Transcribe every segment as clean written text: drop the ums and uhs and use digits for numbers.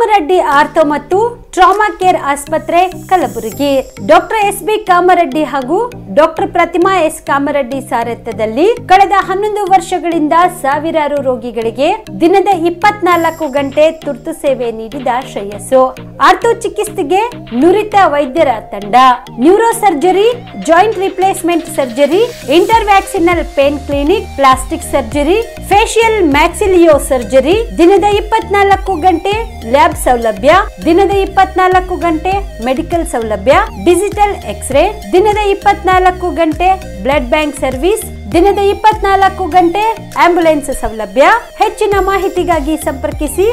Kamareddy ortho ಮತ್ತು trauma care ಆಸ್ಪತ್ರೆ Kalaburagi. Doctor S B. Kamareddy ಹಾಗೂ ಡಾಕ್ಟರ್ ಪ್ರತಿಮಾ ಎಸ್. ಕಾಮರೆಡ್ಡಿ ಸಾರಥ್ಯದಲ್ಲಿ ಕಳೆದ 11 ವರ್ಷಗಳಿಂದ ಸಾವಿರಾರು ರೋಗಿಗಳಿಗೆ ದಿನದ 24 ಗಂಟೆ ತುರ್ತು ಸೇವೆ ನೀಡಿದ ಶ್ರೇಯಸ್ಸು. ಆರ್ಥೋ ಚಿಕಿತ್ಸೆಗೆ ನುರಿತ ವೈದ್ಯರ ತಂಡ, neuro surgery, joint replacement surgery, interventional pain clinic, plastic surgery, facial maxillo surgery, ದಿನದ 24 ಗಂಟೆ ಲ್ಯಾಬ್ ಸೌಲಭ್ಯ, ದಿನದ 24 ಗಂಟೆ ಮೆಡಿಕಲ್ ಸೌಲಭ್ಯ, ಡಿಜಿಟಲ್ ಎಕ್ಸ್ರೇ, ದಿನದ 24 ಗಂಟೆ ಬ್ಲಡ್ ಬ್ಯಾಂಕ್ ಸರ್ವಿಸ್, ದಿನದ 24 ಗಂಟೆ ಆಂಬ್ಯುಲೆನ್ಸ್ ಸೌಲಭ್ಯ. ಹೆಚ್ಚಿನ ಮಾಹಿತಿಗಾಗಿ ಸಂಪರ್ಕಿಸಿ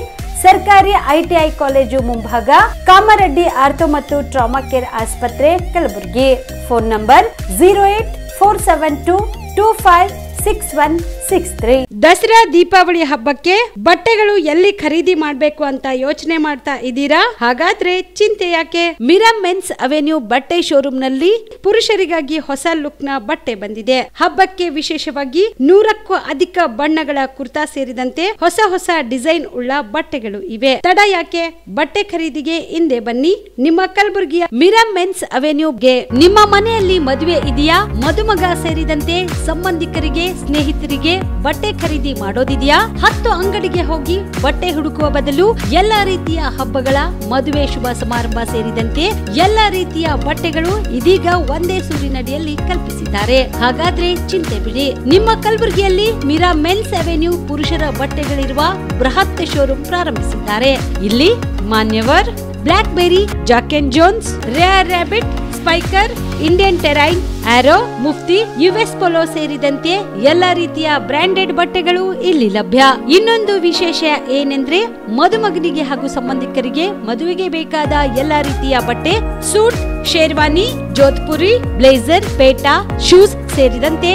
ಸರ್ಕಾರಿ ಐಟಿಐ ಕಾಲೇಜು ಮುಂಭಾಗ, ಕಾಮರೆಡ್ಡಿ ಆರ್ಥೋ ಮತ್ತು ಟ್ರಾಮಾ ಕೇರ್ ಆಸ್ಪತ್ರೆ ಕಲಬುರಗಿ. Phone number 08472256163. ದಸರಾ ದೀಪಾವಳಿ ಹಬ್ಬಕ್ಕೆ ಬಟ್ಟೆಗಳು ಎಲ್ಲಿ ಖರೀದಿ ಮಾಡಬೇಕು ಅಂತ ಯೋಚನೆ ಮಾಡ್ತಾ ಇದ್ದೀರಾ? ಹಾಗಾದ್ರೆ ಚಿಂತೆ ಯಾಕೆ? ಮಿರಾ ಮೆನ್ಸ್ ಅವೆನ್ಯೂ ಬಟ್ಟೆ ಶೋರೂಮ್ ನಲ್ಲಿ ಪುರುಷರಿಗಾಗಿ ಹೊಸ ಲುಕ್ ನ ಬಟ್ಟೆ ಬಂದಿದೆ. ಹಬ್ಬಕ್ಕೆ ವಿಶೇಷವಾಗಿ 100ಕ್ಕೂ ಅಧಿಕ ಬಣ್ಣಗಳ ಕುರ್ತಾ ಸೇರಿದಂತೆ ಹೊಸ ಹೊಸ ಡಿಸೈನ್ ಉಳ್ಳ ಬಟ್ಟೆಗಳು ಇವೆ. ತಡ ಯಾಕೆ? ಬಟ್ಟೆ ಖರೀದಿಗೆ ಹಿಂದೆ ಬನ್ನಿ ನಿಮ್ಮ ಕಲಬುರಗಿಯ ಮಿರಾ ಮೆನ್ಸ್ ಅವೆನ್ಯೂಗೆ. ನಿಮ್ಮ ಮನೆಯಲ್ಲಿ ಮದುವೆ ಇದೆಯಾ? ಮದುಮಗ ಸೇರಿದಂತೆ ಸಂಬಂಧಿಕರಿಗೆ, ಸ್ನೇಹಿತರಿಗೆ ಬಟ್ಟೆ ಖರೀದಿ ಮಾಡೋದಿದೆಯಾ? 10 ಅಂಗಡಿಗೆ ಹೋಗಿ ಬಟ್ಟೆ ಹುಡುಕುವ ಬದಲು ಎಲ್ಲಾ ರೀತಿಯ ಹಬ್ಬಗಳ, ಮದುವೆ, ಶುಭ ಸಮಾರಂಭ ಸೇರಿದಂತೆ ಎಲ್ಲಾ ರೀತಿಯ ಬಟ್ಟೆಗಳು ಇದೀಗ ಒಂದೇ ಸೂರಿನಡಿಯಲ್ಲಿ ಕಲ್ಪಿಸಿದ್ದಾರೆ. ಹಾಗಾದ್ರೆ ಚಿಂತೆ ಬಿಡಿ, ನಿಮ್ಮ ಕಲಬುರಗಿಯಲ್ಲಿ ಮಿರಾ ಮೆನ್ಸ್ ಅವೆನ್ಯೂ ಪುರುಷರ ಬಟ್ಟೆಗಳಿರುವ ಬೃಹತ್ ಶೋರೂಮ್ ಪ್ರಾರಂಭಿಸಿದ್ದಾರೆ. ಇಲ್ಲಿ Manyavar, Black Berry, Jack and Jones, Rare Rabbit, Spykar, Indian Terrain, Arrow, Mufti, US Polo ಸೇರಿದಂತೆ ಎಲ್ಲಾ ರೀತಿಯ ಬ್ರಾಂಡೆಡ್ ಬಟ್ಟೆಗಳು ಇಲ್ಲಿ ಲಭ್ಯ. ಇನ್ನೊಂದು ವಿಶೇಷ ಏನೆಂದ್ರೆ, ಮದುಮಗನಿಗೆ ಹಾಗೂ ಸಂಬಂಧಿಕರಿಗೆ ಮದುವೆಗೆ ಬೇಕಾದ ಎಲ್ಲಾ ರೀತಿಯ ಬಟ್ಟೆ, ಸೂಟ್, ಶೇರ್ವಾನಿ, ಜೋಧ್ಪುರಿ, ಬ್ಲೇಸರ್, ಪೇಟಾ, ಶೂಸ್ ಸೇರಿದಂತೆ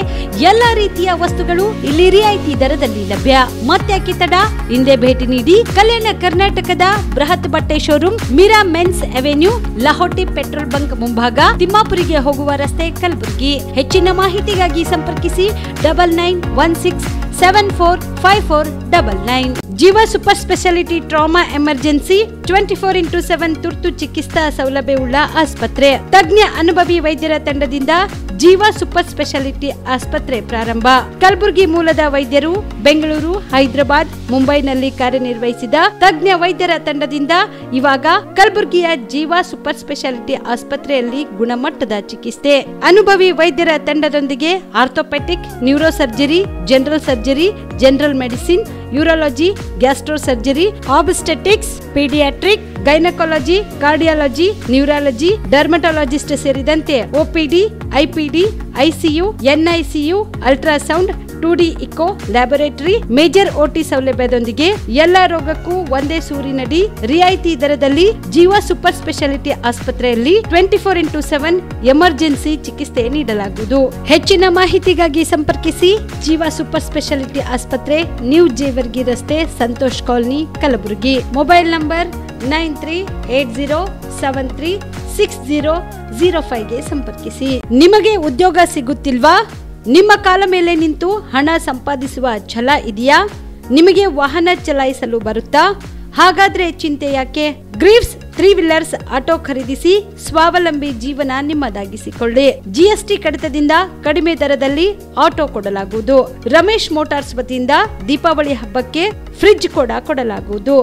ಎಲ್ಲಾ ರೀತಿಯ ವಸ್ತುಗಳು ಇಲ್ಲಿ ರಿಯಾಯಿತಿ ದರದಲ್ಲಿ ಲಭ್ಯ. ಮತ್ತ್ಯಾಕೆ ತಡ? ಹಿಂದೆ ಭೇಟಿ ನೀಡಿ ಕಲ್ಯಾಣ ಕರ್ನಾಟಕದ ಬೃಹತ್ ಬಟ್ಟೆ showroom Mira men's avenue, Lahoti petrol bunk ಮುಂಭಾಗ, ತಿಮ್ಮಾಪುರಿಗೆ ಹೋಗುವ ರಸ್ತೆ, ಕಲಬುರಗಿ. ಹೆಚ್ಚಿನ ಮಾಹಿತಿಗಾಗಿ ಸಂಪರ್ಕಿಸಿ 9916745499. ಜೀವ super speciality trauma emergency 24x7 ತುರ್ತು ಚಿಕಿತ್ಸಾ ಸೌಲಭ್ಯವುಳ್ಳ ಆಸ್ಪತ್ರೆ. ತಜ್ಞ ಅನುಭವಿ ವೈದ್ಯರ ತಂಡದಿಂದ ಜೀವ ಸೂಪರ್ ಸ್ಪೆಷಾಲಿಟಿ ಆಸ್ಪತ್ರೆ ಪ್ರಾರಂಭ. ಕಲಬುರಗಿ ಮೂಲದ ವೈದ್ಯರು ಬೆಂಗಳೂರು, ಹೈದರಾಬಾದ್, ಮುಂಬೈನಲ್ಲಿ ಕಾರ್ಯನಿರ್ವಹಿಸಿದ ತಜ್ಞ ವೈದ್ಯರ ತಂಡದಿಂದ ಇವಾಗ ಕಲಬುರಗಿಯ ಜೀವ ಸೂಪರ್ ಸ್ಪೆಷಾಲಿಟಿ ಆಸ್ಪತ್ರೆಯಲ್ಲಿ ಗುಣಮಟ್ಟದ ಚಿಕಿತ್ಸೆ. ಅನುಭವಿ ವೈದ್ಯರ ತಂಡದೊಂದಿಗೆ orthopaedic, neuro surgery, general surgery, general medicine, urology, gastro surgery, obstetrics, paediatric, gynaecology, cardiology, neurology, dermatologist ಸೇರಿದಂತೆ OPD, IPD, ICU, NICU, ultrasound, 2D echo, laboratory, major OT ಸೌಲಭ್ಯದೊಂದಿಗೆ ಎಲ್ಲಾ ರೋಗಕ್ಕೂ ಒಂದೇ ಸೂರಿನಡಿ ರಿಯಾಯಿತಿ ದರದಲ್ಲಿ ಜೀವ ಸೂಪರ್ ಸ್ಪೆಷಾಲಿಟಿ ಆಸ್ಪತ್ರೆಯಲ್ಲಿ 24x7 ಎಮರ್ಜೆನ್ಸಿ ಚಿಕಿತ್ಸೆ ನೀಡಲಾಗುವುದು. ಹೆಚ್ಚಿನ ಮಾಹಿತಿಗಾಗಿ ಸಂಪರ್ಕಿಸಿ ಜೀವ ಸೂಪರ್ ಸ್ಪೆಷಾಲಿಟಿ ಆಸ್ಪತ್ರೆ, ನ್ಯೂ ಜೇವರ್ಗಿ ರಸ್ತೆ, Santosh colony, Kalaburagi. Mobile number 9380736005 ಗೆ ಸಂಪರ್ಕಿಸಿ. ನಿಮಗೆ ಉದ್ಯೋಗ ಸಿಗುತ್ತಿಲ್ವಾ? ನಿಮ್ಮ ಕಾಲ ಮೇಲೆ ನಿಂತು ಹಣ ಸಂಪಾದಿಸುವ ಛಲ ಇದೆಯಾ? ನಿಮಗೆ ವಾಹನ ಚಲಾಯಿಸಲು ಬರುತ್ತಾ? ಹಾಗಾದ್ರೆ ಚಿಂತೆ ಯಾಕೆ? ಗ್ರೀವ್ಸ್ 3 ವೀಲರ್ಸ್ ಆಟೋ ಖರೀದಿಸಿ ಸ್ವಾವಲಂಬಿ ಜೀವನ ನಿಮ್ಮದಾಗಿಸಿಕೊಳ್ಳಿ. ಜಿಎಸ್ಟಿ ಕಡಿತದಿಂದ ಕಡಿಮೆ ದರದಲ್ಲಿ ಆಟೋ ಕೊಡಲಾಗುವುದು. ರಮೇಶ್ ಮೋಟಾರ್ಸ್ ವತಿಯಿಂದ ದೀಪಾವಳಿ ಹಬ್ಬಕ್ಕೆ ಫ್ರಿಡ್ಜ್ ಕೂಡ ಕೊಡಲಾಗುವುದು.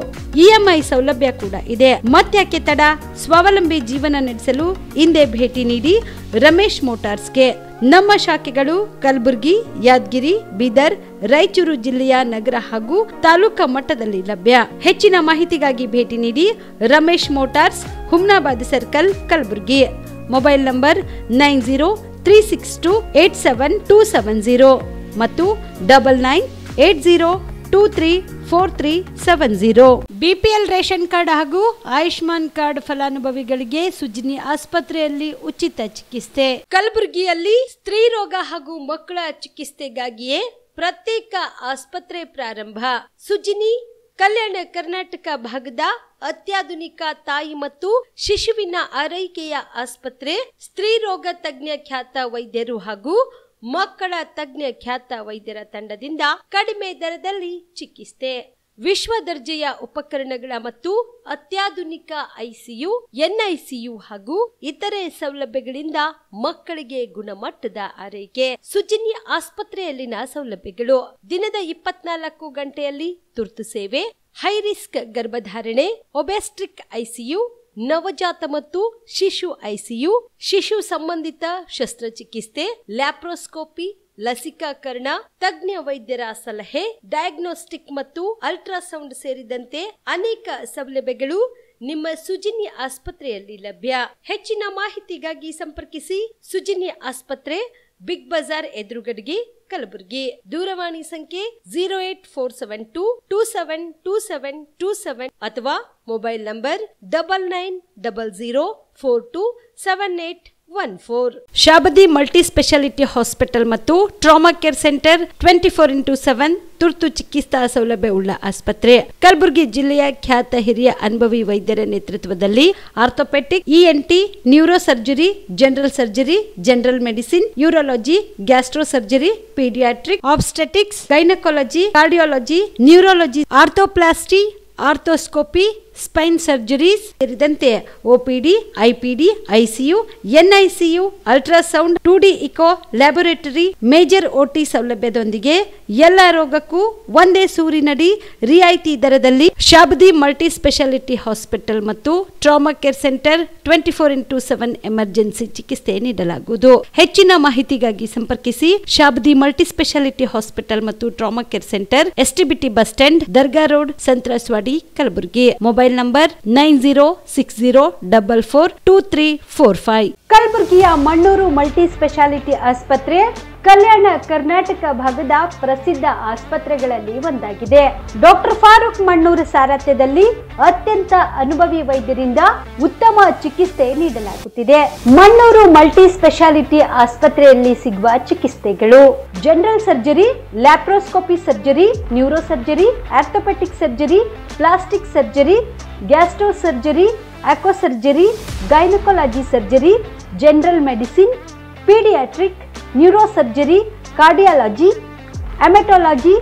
ಇಎಂಐ ಸೌಲಭ್ಯ ಕೂಡ ಇದೆ. ಮತ್ತ್ಯಾಕೆ ತಡ? ಸ್ವಾವಲಂಬಿ ಜೀವನ ನಡೆಸಲು ಹಿಂದೆ ಭೇಟಿ ನೀಡಿ ರಮೇಶ್ ಮೋಟಾರ್ಸ್ಗೆ. ನಮ್ಮ ಶಾಖೆಗಳು ಕಲಬುರಗಿ, ಯಾದಗಿರಿ, ಬೀದರ್, ರಾಯಚೂರು ಜಿಲ್ಲೆಯ ನಗರ ಹಾಗೂ ತಾಲೂಕಾ ಮಟ್ಟದಲ್ಲಿ ಲಭ್ಯ. ಹೆಚ್ಚಿನ ಮಾಹಿತಿಗಾಗಿ ಭೇಟಿ ನೀಡಿ Ramesh motors, Humnabad circle, Kalaburagi. Mobile number 9036287270 ಮತ್ತು 9980234370. ಬಿಪಿಎಲ್ ರೇಷನ್ ಕಾರ್ಡ್ ಹಾಗೂ ಆಯುಷ್ಮಾನ್ ಕಾರ್ಡ್ ಫಲಾನುಭವಿಗಳಿಗೆ ಸುಜ್ನಿ ಆಸ್ಪತ್ರೆಯಲ್ಲಿ ಉಚಿತ ಚಿಕಿತ್ಸೆ. ಕಲಬುರಗಿಯಲ್ಲಿ ಸ್ತ್ರೀ ರೋಗ ಹಾಗೂ ಮಕ್ಕಳ ಚಿಕಿತ್ಸೆಗಾಗಿಯೇ ಪ್ರತ್ಯೇಕ ಆಸ್ಪತ್ರೆ ಪ್ರಾರಂಭ. ಸುಜ್ನಿ ಕಲ್ಯಾಣ ಕರ್ನಾಟಕ ಭಾಗದ ಅತ್ಯಾಧುನಿಕ ತಾಯಿ ಮತ್ತು ಶಿಶುವಿನ ಆರೈಕೆಯ ಆಸ್ಪತ್ರೆ. ಸ್ತ್ರೀ ರೋಗ ತಜ್ಞ ಖ್ಯಾತ ವೈದ್ಯರು ಹಾಗೂ ಮಕ್ಕಳ ತಜ್ಞ ಖ್ಯಾತ ವೈದ್ಯರ ತಂಡದಿಂದ ಕಡಿಮೆ ದರದಲ್ಲಿ ಚಿಕಿತ್ಸೆ. ವಿಶ್ವ ದರ್ಜೆಯ ಉಪಕರಣಗಳ ಮತ್ತು ಅತ್ಯಾಧುನಿಕ ಐಸಿಯು, ಎನ್ಐಸಿಯು ಹಾಗೂ ಇತರೆ ಸೌಲಭ್ಯಗಳಿಂದ ಮಕ್ಕಳಿಗೆ ಗುಣಮಟ್ಟದ ಆರೈಕೆ. ಸುಜಿನಿ ಆಸ್ಪತ್ರೆಯಲ್ಲಿನ ಸೌಲಭ್ಯಗಳು: ದಿನದ 24 ಗಂಟೆಯಲ್ಲಿ ತುರ್ತು ಸೇವೆ, ಹೈ ರಿಸ್ಕ್ ಗರ್ಭಧಾರಣೆ, ಒಬೆಸ್ಟ್ರಿಕ್ ಐಸಿಯು, ನವಜಾತ ಮತ್ತು ಶಿಶು ಐಸಿಯು, ಶಿಶು ಸಂಬಂಧಿತ ಶಸ್ತ್ರಚಿಕಿತ್ಸೆ, ಲ್ಯಾಪ್ರೋಸ್ಕೋಪಿ, ಲಸಿಕಾಕರಣ, ತಜ್ಞ ವೈದ್ಯರ ಸಲಹೆ, ಡಯಾಗ್ನೋಸ್ಟಿಕ್ ಮತ್ತು ಅಲ್ಟ್ರಾಸೌಂಡ್ ಸೇರಿದಂತೆ ಅನೇಕ ಸೌಲಭ್ಯಗಳು ನಿಮ್ಮ ಸುಜಿನಿ ಆಸ್ಪತ್ರೆಯಲ್ಲಿ ಲಭ್ಯ. ಹೆಚ್ಚಿನ ಮಾಹಿತಿಗಾಗಿ ಸಂಪರ್ಕಿಸಿ ಸುಜಿನಿ ಆಸ್ಪತ್ರೆ, ಬಿಗ್ ಬಜಾರ್ ಎದುರುಗಡೆಗೆ, ಕಲಬುರಗಿ. ದೂರವಾಣಿ ಸಂಖ್ಯೆ 08472 272727 ಅಥವಾ mobile number 9900427814. Shabadi multi speciality hospital ಮತ್ತು ಟ್ರಾಮಾ ಕೇರ್ ಸೆಂಟರ್ 24x7 ತುರ್ತು ಚಿಕಿತ್ಸಾ ಸೌಲಭ್ಯ ಉಳ್ಳ ಆಸ್ಪತ್ರೆ. ಕಲಬುರಗಿ ಜಿಲ್ಲೆಯ ಖ್ಯಾತ ಹಿರಿಯ ಅನುಭವಿ ವೈದ್ಯರ ನೇತೃತ್ವದಲ್ಲಿ orthopaedic, ENT, neuro surgery, general surgery, general medicine, urology, gastro surgery, paediatric, obstetrics, gynaecology, cardiology, neurology, arthroplasty, arthroscopy, spine surgeries ಸೇರಿದಂತೆ OPD, IPD, ICU, NICU, ultrasound, 2D echo, laboratory, major OT ಸೌಲಭ್ಯದೊಂದಿಗೆ ಎಲ್ಲ ರೋಗಕ್ಕೂ ಒಂದೇ ಸೂರಿನಡಿ ರಿಯಾಯಿತಿ ದರದಲ್ಲಿ ಶಾಬದಿ ಮಲ್ಟಿ ಸ್ಪೆಷಾಲಿಟಿ ಹಾಸ್ಪಿಟಲ್ ಮತ್ತು trauma care centre 24x7 emergency ಚಿಕಿತ್ಸೆ ನೀಡಲಾಗುವುದು. ಹೆಚ್ಚಿನ ಮಾಹಿತಿಗಾಗಿ ಸಂಪರ್ಕಿಸಿ ಶಾಬದಿ ಮಲ್ಟಿ ಸ್ಪೆಷಾಲಿಟಿ ಹಾಸ್ಪಿಟಲ್ ಮತ್ತು trauma care centre, STBT bus stand, Dargah road, ಸಂತ್ರಸ್ವಾಡಿ, Kalaburagi. Mobile number 9060442345. ಕಲಬುರಗಿಯ ಮಣ್ಣೂರು ಮಲ್ಟಿ ಸ್ಪೆಷಾಲಿಟಿ ಆಸ್ಪತ್ರೆ ಕಲ್ಯಾಣ ಕರ್ನಾಟಕ ಭಾಗದ ಪ್ರಸಿದ್ಧ ಆಸ್ಪತ್ರೆಗಳಲ್ಲಿ ಒಂದಾಗಿದೆ. ಡಾಕ್ಟರ್ ಫಾರೂಕ್ ಮಣ್ಣೂರು ಸಾರಥ್ಯದಲ್ಲಿ ಅತ್ಯಂತ ಅನುಭವಿ ವೈದ್ಯರಿಂದ ಉತ್ತಮ ಚಿಕಿತ್ಸೆ ನೀಡಲಾಗುತ್ತಿದೆ. ಮಣ್ಣೂರು ಮಲ್ಟಿ ಸ್ಪೆಷಾಲಿಟಿ ಆಸ್ಪತ್ರೆಯಲ್ಲಿ ಸಿಗುವ ಚಿಕಿತ್ಸೆಗಳು: general surgery, laparoscopy surgery, neuro surgery, orthopaedic surgery, plastic surgery, gastro surgery, aqua surgery, gynaecology surgery, general medicine, paediatric, neuro surgery, cardiology, haematology,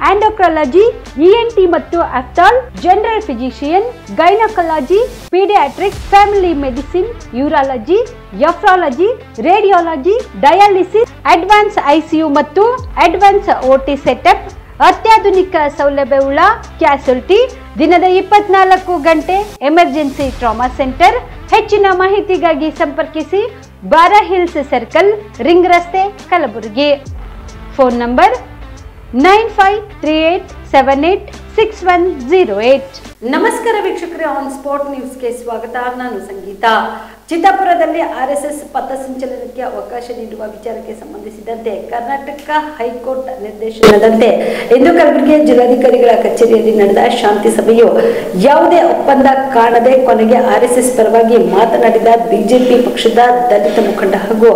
endocrinology, ENT ಮತ್ತು ophthal, general physician, gynaecology, paediatric, family medicine, urology, nephrology, radiology, dialysis, advance ICU ಮತ್ತು advance OT setup, ಅತ್ಯಾಧುನಿಕ ಸೌಲಭ್ಯವುಳ್ಳ ಕ್ಯಾಸುಲಿಟಿ, ದಿನದ 24 ಗಂಟೆ emergency trauma centre. ಹೆಚ್ಚಿನ ಮಾಹಿತಿಗಾಗಿ ಸಂಪರ್ಕಿಸಿ ಬಾರಾ hills circle, ring ರಸ್ತೆ, ಕಲಬುರಗಿ. Phone number 9538786108. ನಮಸ್ಕಾರ ವೀಕ್ಷಕರೇ, ಆನ್ ಸ್ಪಾಟ್ ನ್ಯೂಸ್ಗೆ ಸ್ವಾಗತ. ನಾನು ಸಂಗೀತ. ಚಿತ್ತಾಪುರದಲ್ಲಿ ಆರ್ಎಸ್ಎಸ್ ಪಥಸಂಚಲನಕ್ಕೆ ಅವಕಾಶ ನೀಡುವ ವಿಚಾರಕ್ಕೆ ಸಂಬಂಧಿಸಿದಂತೆ ಕರ್ನಾಟಕ ಹೈಕೋರ್ಟ್ ನಿರ್ದೇಶನದಂತೆ ಇಂದು ಕಲಬುರಗಿಯ ಜಿಲ್ಲಾಧಿಕಾರಿಗಳ ಕಚೇರಿಯಲ್ಲಿ ನಡೆದ ಶಾಂತಿ ಸಭೆಯು ಯಾವುದೇ ಒಪ್ಪಂದ ಕಾಣದೆ ಕೊನೆಗೆ ಆರ್ಎಸ್ಎಸ್ ಪರವಾಗಿ ಮಾತನಾಡಿದ ಬಿಜೆಪಿ ಪಕ್ಷದ ದಲಿತ ಮುಖಂಡ ಹಾಗೂ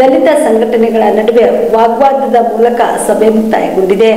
ದಲಿತ ಸಂಘಟನೆಗಳ ನಡುವೆ ವಾಗ್ವಾದದ ಮೂಲಕ ಸಭೆ ಮುಕ್ತಾಯಗೊಂಡಿದೆ.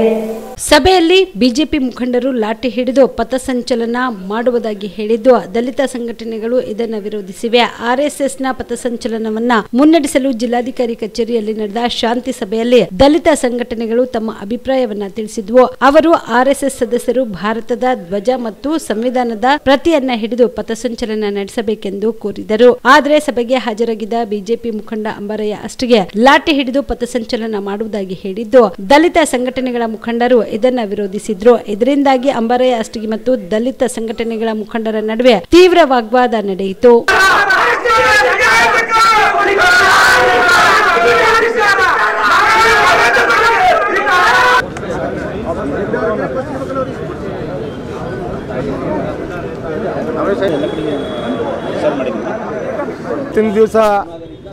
ಸಭೆಯಲ್ಲಿ ಬಿಜೆಪಿ ಮುಖಂಡರು ಲಾಠಿ ಹಿಡಿದು ಪಥಸಂಚಲನ ಮಾಡುವುದಾಗಿ ಹೇಳಿದ್ದು, ದಲಿತ ಸಂಘಟನೆಗಳು ಇದನ್ನು ವಿರೋಧಿಸಿವೆ. ಆರ್ಎಸ್ಎಸ್ನ ಪಥಸಂಚಲನವನ್ನ ಮುನ್ನಡೆಸಲು ಜಿಲ್ಲಾಧಿಕಾರಿ ಕಚೇರಿಯಲ್ಲಿ ನಡೆದ ಶಾಂತಿ ಸಭೆಯಲ್ಲಿ ದಲಿತ ಸಂಘಟನೆಗಳು ತಮ್ಮ ಅಭಿಪ್ರಾಯವನ್ನ ತಿಳಿಸಿದ್ವು. ಅವರು ಆರ್ಎಸ್ಎಸ್ ಸದಸ್ಯರು ಭಾರತದ ಧ್ವಜ ಮತ್ತು ಸಂವಿಧಾನದ ಪ್ರತಿಯನ್ನ ಹಿಡಿದು ಪಥಸಂಚಲನ ನಡೆಸಬೇಕೆಂದು ಕೋರಿದರು. ಆದರೆ ಸಭೆಗೆ ಹಾಜರಾಗಿದ್ದ ಬಿಜೆಪಿ ಮುಖಂಡ ಅಂಬರಯ್ಯ ಅಷ್ಟಿಗೆ ಲಾಠಿ ಹಿಡಿದು ಪಥಸಂಚಲನ ಮಾಡುವುದಾಗಿ ಹೇಳಿದ್ದು, ದಲಿತ ಸಂಘಟನೆಗಳ ಮುಖಂಡರು ಇದನ್ನ ವಿರೋಧಿಸಿದ್ರು. ಇದರಿಂದಾಗಿ ಅಂಬರಯ್ಯ ಅಷ್ಟಿಗೆ ಮತ್ತು ದಲಿತ ಸಂಘಟನೆಗಳ ಮುಖಂಡರ ನಡುವೆ ತೀವ್ರ ವಾಗ್ವಾದ ನಡೆಯಿತು. ಇವತ್ತಿನ ದಿವಸ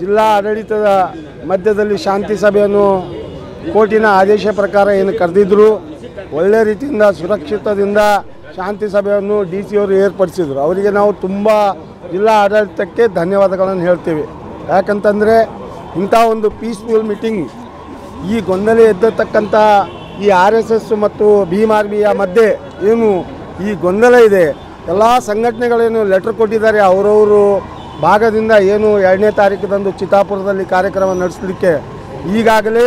ಜಿಲ್ಲಾ ಆಡಳಿತದ ಮಧ್ಯದಲ್ಲಿ ಶಾಂತಿ ಸಭೆಯನ್ನು ಕೋರ್ಟಿನ ಆದೇಶ ಪ್ರಕಾರ ಏನು ಕರೆದಿದ್ದರು, ಒಳ್ಳೆ ರೀತಿಯಿಂದ ಸುರಕ್ಷಿತದಿಂದ ಶಾಂತಿ ಸಭೆಯನ್ನು DC ಅವರು ಏರ್ಪಡಿಸಿದರು. ಅವರಿಗೆ ನಾವು ತುಂಬ ಜಿಲ್ಲಾ ಆಡಳಿತಕ್ಕೆ ಧನ್ಯವಾದಗಳನ್ನು ಹೇಳ್ತೀವಿ. ಯಾಕಂತಂದರೆ ಇಂಥ ಒಂದು ಪೀಸ್ಫುಲ್ ಮೀಟಿಂಗ್, ಈ ಗೊಂದಲ ಎದ್ದತಕ್ಕಂಥ ಈ RSS ಮತ್ತು ಭೀಮ್ ಆರ್ಮಿಯ ಮಧ್ಯೆ ಏನು ಈ ಗೊಂದಲ ಇದೆ, ಎಲ್ಲ ಸಂಘಟನೆಗಳೇನು ಲೆಟರ್ ಕೊಟ್ಟಿದ್ದಾರೆ ಅವರವರು ಭಾಗದಿಂದ ಏನು 2ನೇ ತಾರೀಕಿದಂದು ಚಿತ್ತಾಪುರದಲ್ಲಿ ಕಾರ್ಯಕ್ರಮ ನಡೆಸಲಿಕ್ಕೆ ಈಗಾಗಲೇ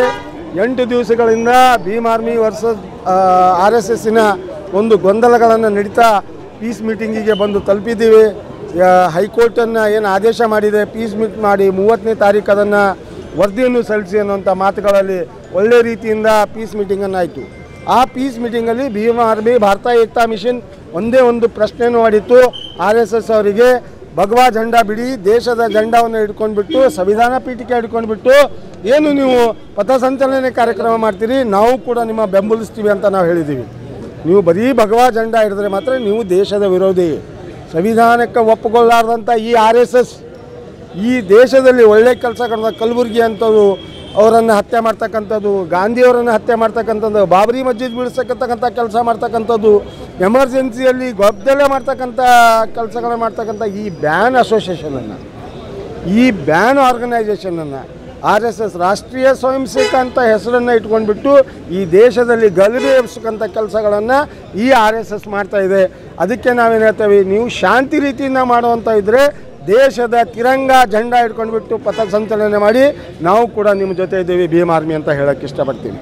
8 ದಿವಸಗಳಿಂದ ಭೀಮ್ ಆರ್ಮಿ ವರ್ಸಸ್ RSSನ ಒಂದು ಗೊಂದಲಗಳನ್ನು ನಡೀತಾ ಪೀಸ್ ಮೀಟಿಂಗಿಗೆ ಬಂದು ತಲುಪಿದ್ದೀವಿ. ಹೈಕೋರ್ಟನ್ನು ಏನು ಆದೇಶ ಮಾಡಿದೆ ಪೀಸ್ ಮೀಟ್ ಮಾಡಿ 30ನೇ ತಾರೀಕು ಅದನ್ನು ವರದಿಯನ್ನು ಸಲ್ಲಿಸಿ ಅನ್ನೋಂಥ ಮಾತುಗಳಲ್ಲಿ ಒಳ್ಳೆ ರೀತಿಯಿಂದ ಪೀಸ್ ಮೀಟಿಂಗನ್ನು ಆಯಿತು. ಆ ಪೀಸ್ ಮೀಟಿಂಗಲ್ಲಿ ಭೀಮ್ ಆರ್ಮಿ ಭಾರತ ಏಕತಾ ಮಿಷನ್ ಒಂದೇ ಒಂದು ಪ್ರಶ್ನೆಯನ್ನು ಮಾಡಿತ್ತು, RSS ಅವರಿಗೆ ಭಗವಾ ಜೆಂಡಾ ಬಿಡಿ, ದೇಶದ ಜೆಂಡಾವನ್ನು ಹಿಡ್ಕೊಂಡ್ಬಿಟ್ಟು ಸಂವಿಧಾನ ಪೀಠಿಕೆ ಹಿಡ್ಕೊಂಡ್ಬಿಟ್ಟು ಏನು ನೀವು ಪಥಸಂಚಲನೆ ಕಾರ್ಯಕ್ರಮ ಮಾಡ್ತೀರಿ, ನಾವು ಕೂಡ ನಿಮ್ಮ ಬೆಂಬಲಿಸ್ತೀವಿ ಅಂತ ನಾವು ಹೇಳಿದ್ದೀವಿ. ನೀವು ಬರೀ ಭಗವಾ ಜೆಂಡಾ ಹಿಡಿದ್ರೆ ಮಾತ್ರ ನೀವು ದೇಶದ ವಿರೋಧಿ. ಸಂವಿಧಾನಕ್ಕೆ ಒಪ್ಪುಗೊಳ್ಳಾರ್ದಂಥ ಈ RSS ಈ ದೇಶದಲ್ಲಿ ಒಳ್ಳೆ ಕೆಲಸಗಳನ್ನ ಕಲಬುರ್ಗಿ ಅಂಥದ್ದು ಅವರನ್ನು ಹತ್ಯೆ ಮಾಡ್ತಕ್ಕಂಥದ್ದು, ಗಾಂಧಿಯವರನ್ನು ಹತ್ಯೆ ಮಾಡ್ತಕ್ಕಂಥದ್ದು, ಬಾಬರಿ ಮಸ್ಜಿದ್ ಬೀಳಿಸ್ತಕ್ಕಂಥ ಕೆಲಸ ಮಾಡ್ತಕ್ಕಂಥದ್ದು, ಎಮರ್ಜೆನ್ಸಿಯಲ್ಲಿ ಗದ್ದಲ ಮಾಡ್ತಕ್ಕಂಥ ಕೆಲಸಗಳನ್ನ ಮಾಡ್ತಕ್ಕಂಥ ಈ ಬ್ಯಾನ್ ಅಸೋಸಿಯೇಷನನ್ನು, ಈ ಬ್ಯಾನ್ ಆರ್ಗನೈಸೇಷನನ್ನು RSS ರಾಷ್ಟ್ರೀಯ ಸ್ವಯಂ ಸೇವಕ ಅಂತ ಹೆಸರನ್ನು ಇಟ್ಕೊಂಡ್ಬಿಟ್ಟು ಈ ದೇಶದಲ್ಲಿ ಗಲಭೆ ಎಬ್ಸಕ್ಕಂಥ ಕೆಲಸಗಳನ್ನು ಈ RSS ಮಾಡ್ತಾ ಇದೆ. ಅದಕ್ಕೆ ನಾವೇನು ಹೇಳ್ತೇವೆ, ನೀವು ಶಾಂತಿ ರೀತಿಯಿಂದ ಮಾಡುವಂಥ ಇದ್ದರೆ ದೇಶದ ತಿರಂಗ ಜೆಂಡಾ ಹಿಡ್ಕೊಂಡ್ಬಿಟ್ಟು ಪಥಸಂಚಲನೆ ಮಾಡಿ ನಾವು ಕೂಡ ನಿಮ್ಮ ಜೊತೆ ಇದ್ದೀವಿ ಭೀಮ್ ಆರ್ಮಿ ಅಂತ ಹೇಳೋಕ್ಕೆ ಇಷ್ಟಪಡ್ತೀನಿ.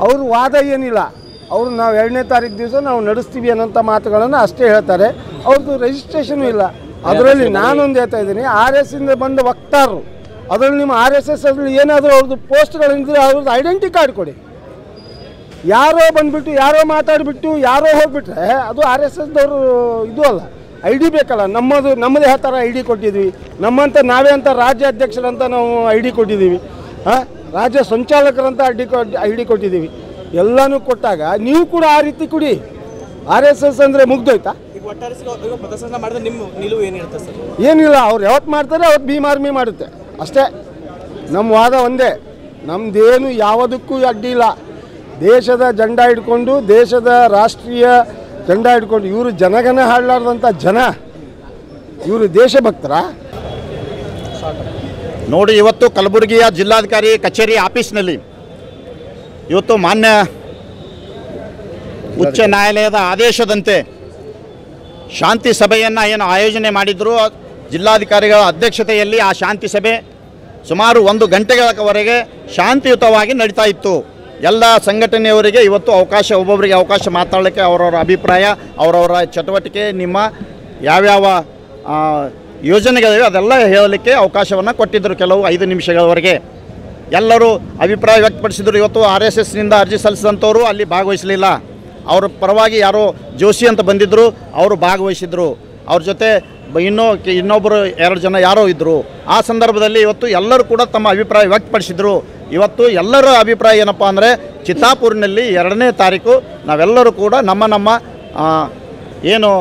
ಅವರು ವಾದ ಏನಿಲ್ಲ, ಅವರು ನಾವು 2ನೇ ತಾರೀಕು ದಿವಸ ನಾವು ನಡೆಸ್ತೀವಿ ಅನ್ನೋಂಥ ಮಾತುಗಳನ್ನು ಅಷ್ಟೇ ಹೇಳ್ತಾರೆ. ಅವ್ರದ್ದು ರಿಜಿಸ್ಟ್ರೇಷನು ಇಲ್ಲ. ಅದರಲ್ಲಿ ನಾನೊಂದು ಹೇಳ್ತಾ ಇದ್ದೀನಿ, RSS ಇಂದ ಬಂದ ವಕ್ತಾರರು, ಅದರಲ್ಲಿ ನಿಮ್ಮ RSS ಅಲ್ಲಿ ಏನಾದರೂ ಅವ್ರದ್ದು ಪೋಸ್ಟ್ಗಳಿದ್ರೆ ಅವ್ರದ್ದು ಐಡೆಂಟಿ ಕಾರ್ಡ್ ಕೊಡಿ. ಯಾರೋ ಬಂದುಬಿಟ್ಟು ಯಾರೋ ಮಾತಾಡಿಬಿಟ್ಟು ಯಾರೋ ಹೋಗ್ಬಿಟ್ರೆ ಅದು RSSದವರು ಇದು ಅಲ್ಲ, ID ಬೇಕಲ್ಲ. ನಮ್ಮದೇ ಥರ ID ಕೊಟ್ಟಿದ್ವಿ, ನಮ್ಮಂತ ನಾವೇ ಅಂತ ರಾಜ್ಯ ಅಧ್ಯಕ್ಷರಂತ ನಾವು ID ಕೊಟ್ಟಿದ್ದೀವಿ, ರಾಜ್ಯ ಸಂಚಾಲಕರಂತ ID ಕೊಟ್ಟಿದ್ದೀವಿ. ಎಲ್ಲನೂ ಕೊಟ್ಟಾಗ ನೀವು ಕೂಡ ಆ ರೀತಿ ಕೊಡಿ. RSS ಅಂದರೆ ಮುಗ್ದೋಯ್ತಾ? ಏನಿಲ್ಲ, ಅವ್ರು ಯಾವತ್ತು ಮಾಡ್ತಾರೆ ಅವತ್ತು ಭೀಮ್ ಆರ್ಮಿ ಮಾಡುತ್ತೆ ಅಷ್ಟೇ. ನಮ್ಮ ವಾದ ಒಂದೇ, ನಮ್ಮದೇನು ಯಾವುದಕ್ಕೂ ಅಡ್ಡಿ ಇಲ್ಲ. ದೇಶದ ಜೆಂಡಾ ಹಿಡ್ಕೊಂಡು, ದೇಶದ ರಾಷ್ಟ್ರೀಯ ಜೆಂಡಾ ಹಿಡ್ಕೊಂಡು ಇವರು ಜನಗಣ ಹಾಡಲಾರ್ದಂಥ ಜನ, ಇವರು ದೇಶಭಕ್ತರ ನೋಡಿ. ಇವತ್ತು ಕಲಬುರಗಿಯ ಜಿಲ್ಲಾಧಿಕಾರಿ ಕಚೇರಿ ಆಫೀಸ್ನಲ್ಲಿ ಇವತ್ತು ಮಾನ್ಯ ಉಚ್ಚ ನ್ಯಾಯಾಲಯದ ಆದೇಶದಂತೆ ಶಾಂತಿ ಸಭೆಯನ್ನು ಏನು ಆಯೋಜನೆ ಮಾಡಿದ್ರು, ಜಿಲ್ಲಾಧಿಕಾರಿಗಳ ಅಧ್ಯಕ್ಷತೆಯಲ್ಲಿ ಆ ಶಾಂತಿ ಸಭೆ ಸುಮಾರು 1 ಗಂಟೆಗಳವರೆಗೆ ಶಾಂತಿಯುತವಾಗಿ ನಡೀತಾ ಇತ್ತು. ಎಲ್ಲ ಸಂಘಟನೆಯವರಿಗೆ ಇವತ್ತು ಒಬ್ಬೊಬ್ಬರಿಗೆ ಅವಕಾಶ ಮಾತಾಡಲಿಕ್ಕೆ ಅವರವರ ಅಭಿಪ್ರಾಯ, ಅವರವರ ಚಟುವಟಿಕೆ, ನಿಮ್ಮ ಯಾವ್ಯಾವ ಯೋಜನೆಗಳಿವೆ ಅದೆಲ್ಲ ಹೇಳಲಿಕ್ಕೆ ಅವಕಾಶವನ್ನು ಕೊಟ್ಟಿದ್ದರು. ಕೆಲವು 5 ನಿಮಿಷಗಳವರೆಗೆ ಎಲ್ಲರೂ ಅಭಿಪ್ರಾಯ ವ್ಯಕ್ತಪಡಿಸಿದರು. ಇವತ್ತು RSSನಿಂದ ಅರ್ಜಿ ಸಲ್ಲಿಸಿದಂಥವರು ಅಲ್ಲಿ ಭಾಗವಹಿಸಲಿಲ್ಲ. ಅವರ ಪರವಾಗಿ ಯಾರೋ ಜೋಶಿ ಅಂತ ಬಂದಿದ್ದರು, ಅವರು ಭಾಗವಹಿಸಿದರು. ಅವ್ರ ಜೊತೆ ಇನ್ನೊಬ್ಬರು 2 ಜನ ಯಾರೋ ಇದ್ದರು. ಆ ಸಂದರ್ಭದಲ್ಲಿ ಇವತ್ತು ಎಲ್ಲರೂ ಕೂಡ ತಮ್ಮ ಅಭಿಪ್ರಾಯ ವ್ಯಕ್ತಪಡಿಸಿದರು. ಇವತ್ತು ಎಲ್ಲರ ಅಭಿಪ್ರಾಯ ಏನಪ್ಪ ಅಂದರೆ, ಚಿತ್ತಾಪುರಿನಲ್ಲಿ 2ನೇ ತಾರೀಕು ನಾವೆಲ್ಲರೂ ಕೂಡ ನಮ್ಮ ಏನು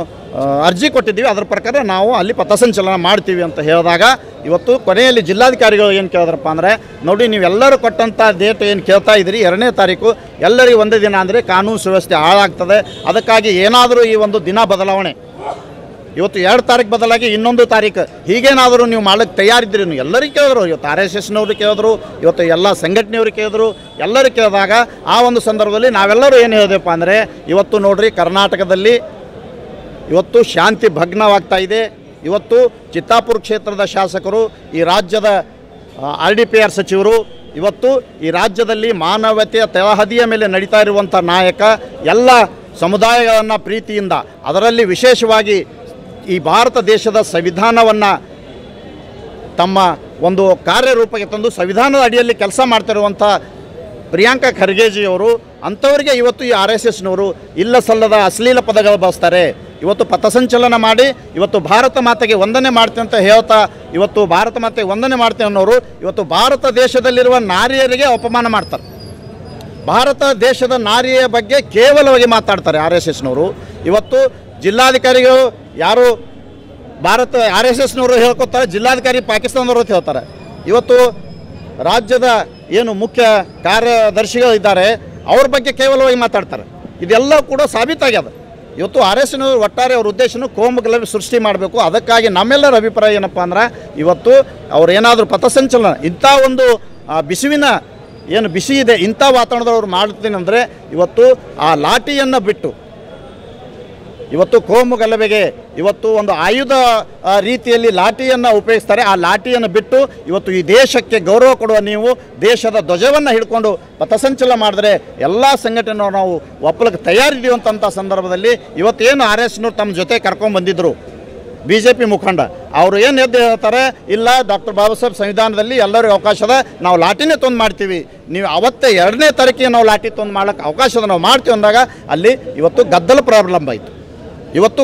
ಅರ್ಜಿ ಕೊಟ್ಟಿದ್ದೀವಿ ಅದರ ಪ್ರಕಾರ ನಾವು ಅಲ್ಲಿ ಪಥಸಂಚಲನ ಮಾಡ್ತೀವಿ ಅಂತ ಹೇಳಿದಾಗ, ಇವತ್ತು ಕೊನೆಯಲ್ಲಿ ಜಿಲ್ಲಾಧಿಕಾರಿಗಳು ಏನು ಕೇಳಿದ್ರಪ್ಪ ಅಂದರೆ, ನೋಡಿ ನೀವೆಲ್ಲರೂ ಕೊಟ್ಟಂಥ ಡೇಟ್ ಏನು ಕೇಳ್ತಾ ಇದ್ದೀರಿ 2ನೇ ತಾರೀಕು, ಎಲ್ಲರಿಗೂ ಒಂದೇ ದಿನ ಅಂದರೆ ಕಾನೂನು ಸುವ್ಯವಸ್ಥೆ ಹಾಳಾಗ್ತದೆ. ಅದಕ್ಕಾಗಿ ಏನಾದರೂ ಈ ಒಂದು ದಿನ ಬದಲಾವಣೆ, ಇವತ್ತು 2 ತಾರೀಕು ಬದಲಾಗಿ ಇನ್ನೊಂದು ತಾರೀಕು ಹೀಗೇನಾದರೂ ನೀವು ಮಾಡೋಕ್ಕೆ ತಯಾರಿದ್ದೀರಿ. ನೀವು ಎಲ್ಲರಿಗೂ ಕೇಳಿದ್ರು, ಇವತ್ತು RSSನವರು ಕೇಳಿದ್ರು, ಇವತ್ತು ಎಲ್ಲ ಸಂಘಟನೆಯವರು ಕೇಳಿದ್ರು. ಎಲ್ಲರೂ ಕೇಳಿದಾಗ ಆ ಒಂದು ಸಂದರ್ಭದಲ್ಲಿ ನಾವೆಲ್ಲರೂ ಏನು ಹೇಳಿದೆಪ್ಪ ಅಂದರೆ, ಇವತ್ತು ನೋಡ್ರಿ ಕರ್ನಾಟಕದಲ್ಲಿ ಇವತ್ತು ಶಾಂತಿ ಭಗ್ನವಾಗ್ತಾ ಇದೆ. ಇವತ್ತು ಚಿತ್ತಾಪುರ ಕ್ಷೇತ್ರದ ಶಾಸಕರು, ಈ ರಾಜ್ಯದ RDPR ಸಚಿವರು, ಇವತ್ತು ಈ ರಾಜ್ಯದಲ್ಲಿ ಮಾನವತೆಯ ತಳಹದಿಯ ಮೇಲೆ ನಡೀತಾ ಇರುವಂಥ ನಾಯಕ, ಎಲ್ಲ ಸಮುದಾಯಗಳನ್ನು ಪ್ರೀತಿಯಿಂದ, ಅದರಲ್ಲಿ ವಿಶೇಷವಾಗಿ ಈ ಭಾರತ ದೇಶದ ಸಂವಿಧಾನವನ್ನು ತಮ್ಮ ಒಂದು ಕಾರ್ಯರೂಪಕ್ಕೆ ತಂದು ಸಂವಿಧಾನದ ಅಡಿಯಲ್ಲಿ ಕೆಲಸ ಮಾಡ್ತಿರುವಂಥ ಪ್ರಿಯಾಂಕಾ ಖರ್ಗೆಜಿಯವರು, ಅಂಥವರಿಗೆ ಇವತ್ತು ಈ RSSನವರು ಇಲ್ಲ ಸಲ್ಲದ ಅಶ್ಲೀಲ ಪದಗಳು ಬಳಸ್ತಾರೆ. ಇವತ್ತು ಪಥಸಂಚಲನ ಮಾಡಿ ಇವತ್ತು ಭಾರತ ಮಾತೆಗೆ ವಂದನೆ ಮಾಡ್ತೀನಿ ಅಂತ ಹೇಳ್ತಾ, ಇವತ್ತು ಭಾರತ ಮಾತೆಗೆ ವಂದನೆ ಮಾಡ್ತೀನಿ ಅನ್ನೋರು ಇವತ್ತು ಭಾರತ ದೇಶದಲ್ಲಿರುವ ನಾರಿಯರಿಗೆ ಅಪಮಾನ ಮಾಡ್ತಾರೆ. ಭಾರತ ದೇಶದ ನಾರಿಯ ಬಗ್ಗೆ ಕೇವಲವಾಗಿ ಮಾತಾಡ್ತಾರೆ RSSನವರು. ಇವತ್ತು ಜಿಲ್ಲಾಧಿಕಾರಿಗಳು ಯಾರು RSSನವರು ಹೇಳ್ಕೊತಾರೆ, ಜಿಲ್ಲಾಧಿಕಾರಿ ಪಾಕಿಸ್ತಾನದವರು ಅಂತ ಹೇಳ್ತಾರೆ. ಇವತ್ತು ರಾಜ್ಯದ ಏನು ಮುಖ್ಯ ಕಾರ್ಯದರ್ಶಿಗಳಿದ್ದಾರೆ ಅವ್ರ ಬಗ್ಗೆ ಕೇವಲವಾಗಿ ಮಾತಾಡ್ತಾರೆ. ಇದೆಲ್ಲ ಕೂಡ ಸಾಬೀತಾಗ್ಯದ. ಇವತ್ತು RSSನವರು ಒಟ್ಟಾರೆ ಅವ್ರ ಉದ್ದೇಶನೂ ಕೋಮು ಗಲಭೆ ಸೃಷ್ಟಿ ಮಾಡಬೇಕು. ಅದಕ್ಕಾಗಿ ನಮ್ಮೆಲ್ಲರ ಅಭಿಪ್ರಾಯ ಏನಪ್ಪ ಅಂದ್ರೆ, ಇವತ್ತು ಅವ್ರು ಏನಾದರೂ ಪಥಸಂಚಲನ ಇಂಥ ಒಂದು ಬಿಸಿವಿನ ಏನು ಬಿಸಿ ಇದೆ ಇಂಥ ವಾತಾವರಣದಲ್ಲಿ ಅವ್ರು ಮಾಡ್ತೀನಿ ಅಂದರೆ, ಇವತ್ತು ಆ ಲಾಠಿಯನ್ನು ಬಿಟ್ಟು ಇವತ್ತು ಕೋಮು ಗಲಭೆಗೆ ಇವತ್ತು ಒಂದು ಆಯುಧ ರೀತಿಯಲ್ಲಿ ಲಾಠಿಯನ್ನು ಉಪಯೋಗಿಸ್ತಾರೆ. ಆ ಲಾಠಿಯನ್ನು ಬಿಟ್ಟು ಇವತ್ತು ಈ ದೇಶಕ್ಕೆ ಗೌರವ ಕೊಡುವ ನೀವು ದೇಶದ ಧ್ವಜವನ್ನು ಹಿಡ್ಕೊಂಡು ಪಥಸಂಚಲನ ಮಾಡಿದ್ರೆ ಎಲ್ಲ ಸಂಘಟನೆ ನಾವು ಒಪ್ಪಲಿಕ್ಕೆ ತಯಾರಿದ್ದೀವಂಥ ಸಂದರ್ಭದಲ್ಲಿ ಇವತ್ತೇನು RSನವ್ರು ತಮ್ಮ ಜೊತೆ ಕರ್ಕೊಂಡ್ಬಂದಿದ್ದರು BJP ಮುಖಂಡ ಅವರು ಏನು ಎದ್ದು ಹೇಳ್ತಾರೆ, ಇಲ್ಲ ಡಾಕ್ಟರ್ ಬಾಬಾ ಸಾಹೇಬ್ ಸಂವಿಧಾನದಲ್ಲಿ ಎಲ್ಲರಿಗೂ ಅವಕಾಶದ, ನಾವು ಲಾಠಿನೇ ತೊಂದು ಮಾಡ್ತೀವಿ, ನೀವು ಅವತ್ತೇ 2ನೇ ತಾರೀಕಿಗೆ ನಾವು ಲಾಠಿ ತೊಂದು ಮಾಡೋಕ್ಕೆ ಅವಕಾಶದ ನಾವು ಮಾಡ್ತೀವಿ ಅಂದಾಗ ಅಲ್ಲಿ ಇವತ್ತು ಗದ್ದಲ ಪ್ರಾರಂಭ ಆಯಿತು. ಇವತ್ತು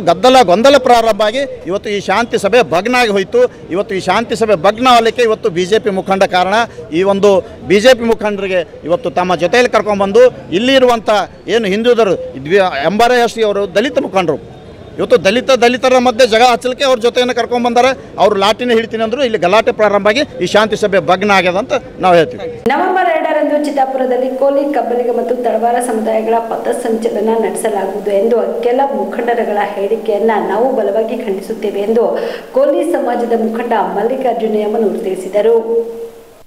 ಗೊಂದಲ ಪ್ರಾರಂಭ ಆಗಿ ಇವತ್ತು ಈ ಶಾಂತಿ ಸಭೆ ಭಗ್ನ ಆಗಿ ಹೋಯಿತು. ಇವತ್ತು ಈ ಶಾಂತಿ ಸಭೆ ಭಗ್ನ ಆಗಲಿಕ್ಕೆ ಇವತ್ತು BJP ಮುಖಂಡ ಕಾರಣ. ಈ ಒಂದು BJP ಮುಖಂಡರಿಗೆ ಇವತ್ತು ತಮ್ಮ ಜೊತೆಯಲ್ಲಿ ಕರ್ಕೊಂಡ್ಬಂದು ಇಲ್ಲಿರುವಂಥ ಏನು ಹಿಂದೂದರು MRST ಅವರು ದಲಿತ ಮುಖಂಡರು ಇವತ್ತು ದಲಿತರ ಮಧ್ಯೆ ಜಗಳ ಹಚ್ಚಲಿಕ್ಕೆ ಅವ್ರ ಜೊತೆಯನ್ನು ಕರ್ಕೊಂಡ್ಬಂದಾರೆ. ಅವರು ಲಾಠಿನ ಹಿಡ್ತೀನಿ ಅಂದರು. ಇಲ್ಲಿ ಗಲಾಟೆ ಪ್ರಾರಂಭ ಆಗಿ ಈ ಶಾಂತಿ ಸಭೆ ಭಗ್ನ ಆಗ್ಯದ ಅಂತ ನಾವು ಹೇಳ್ತೀವಿ. ನವೆಂಬರ್ 2ರಂದು ಚಿತ್ತಾಪುರದಲ್ಲಿ ಕೋಲಿ, ಕಬ್ಬಲಿಗ ಮತ್ತು ತಳವಾರ ಸಮುದಾಯಗಳ ಪಥಸಂಚಲನ ನಡೆಸಲಾಗುವುದು ಎಂದು ಕೆಲ ಮುಖಂಡರುಗಳ ಹೇಳಿಕೆಯನ್ನ ನಾವು ಬಲವಾಗಿ ಖಂಡಿಸುತ್ತೇವೆ ಎಂದು ಕೋಲಿ ಸಮಾಜದ ಮುಖಂಡ ಮಲ್ಲಿಕಾರ್ಜುನ ಯಮನೂರು ತಿಳಿಸಿದರು.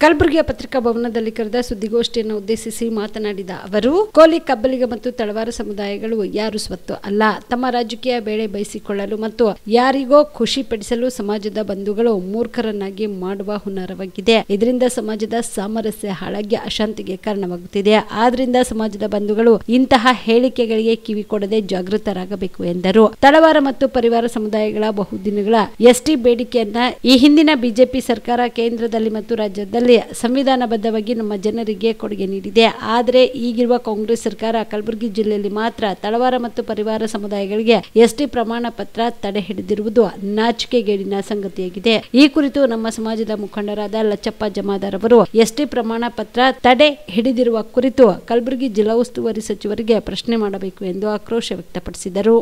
ಕಲಬುರಗಿಯ ಪತ್ರಿಕಾ ಭವನದಲ್ಲಿ ಕರೆದ ಸುದ್ದಿಗೋಷ್ಠಿಯನ್ನು ಉದ್ದೇಶಿಸಿ ಮಾತನಾಡಿದ ಅವರು, ಕೋಲಿ, ಕಬ್ಬಲಿಗ ಮತ್ತು ತಳವಾರ ಸಮುದಾಯಗಳು ಯಾರು ಸ್ವತ್ತು ಅಲ್ಲ. ತಮ್ಮ ರಾಜಕೀಯ ಬೇಳೆ ಬಯಸಿಕೊಳ್ಳಲು ಮತ್ತು ಯಾರಿಗೋ ಖುಷಿ ಪಡಿಸಲು ಸಮಾಜದ ಬಂಧುಗಳು ಮೂರ್ಖರನ್ನಾಗಿ ಮಾಡುವ ಹುನ್ನಾರವಾಗಿದೆ. ಇದರಿಂದ ಸಮಾಜದ ಸಾಮರಸ್ಯ ಹಾಳಾಗಿ ಅಶಾಂತಿಗೆ ಕಾರಣವಾಗುತ್ತಿದೆ. ಆದ್ರಿಂದ ಸಮಾಜದ ಬಂಧುಗಳು ಇಂತಹ ಹೇಳಿಕೆಗಳಿಗೆ ಕಿವಿ ಕೊಡದೆ ಜಾಗೃತರಾಗಬೇಕು ಎಂದರು. ತಳವಾರ ಮತ್ತು ಪರಿವಾರ ಸಮುದಾಯಗಳ ಬಹುದಿನಗಳ ST ಬೇಡಿಕೆಯನ್ನ ಈ ಹಿಂದಿನ BJP ಸರ್ಕಾರ ಕೇಂದ್ರದಲ್ಲಿ ಮತ್ತು ರಾಜ್ಯದಲ್ಲಿ ಸಂವಿಧಾನಬದ್ಧವಾಗಿ ನಮ್ಮ ಜನರಿಗೆ ಕೊಡುಗೆ ನೀಡಿದೆ. ಆದರೆ ಈಗಿರುವ ಕಾಂಗ್ರೆಸ್ ಸರ್ಕಾರ ಕಲಬುರಗಿ ಜಿಲ್ಲೆಯಲ್ಲಿ ಮಾತ್ರ ತಳವಾರ ಮತ್ತು ಪರಿವಾರ ಸಮುದಾಯಗಳಿಗೆ ST ಪ್ರಮಾಣ ಪತ್ರ ತಡೆ ಹಿಡಿದಿರುವುದು ನಾಚಿಕೆಗೇಡಿನ ಸಂಗತಿಯಾಗಿದೆ. ಈ ಕುರಿತು ನಮ್ಮ ಸಮಾಜದ ಮುಖಂಡರಾದ ಲಚ್ಚಪ್ಪ ಜಮಾದಾರ್ ಅವರು ST ಪ್ರಮಾಣ ಪತ್ರ ತಡೆ ಹಿಡಿದಿರುವ ಕುರಿತು ಕಲಬುರಗಿ ಜಿಲ್ಲಾ ಉಸ್ತುವಾರಿ ಸಚಿವರಿಗೆ ಪ್ರಶ್ನೆ ಮಾಡಬೇಕು ಎಂದು ಆಕ್ರೋಶ ವ್ಯಕ್ತಪಡಿಸಿದರು.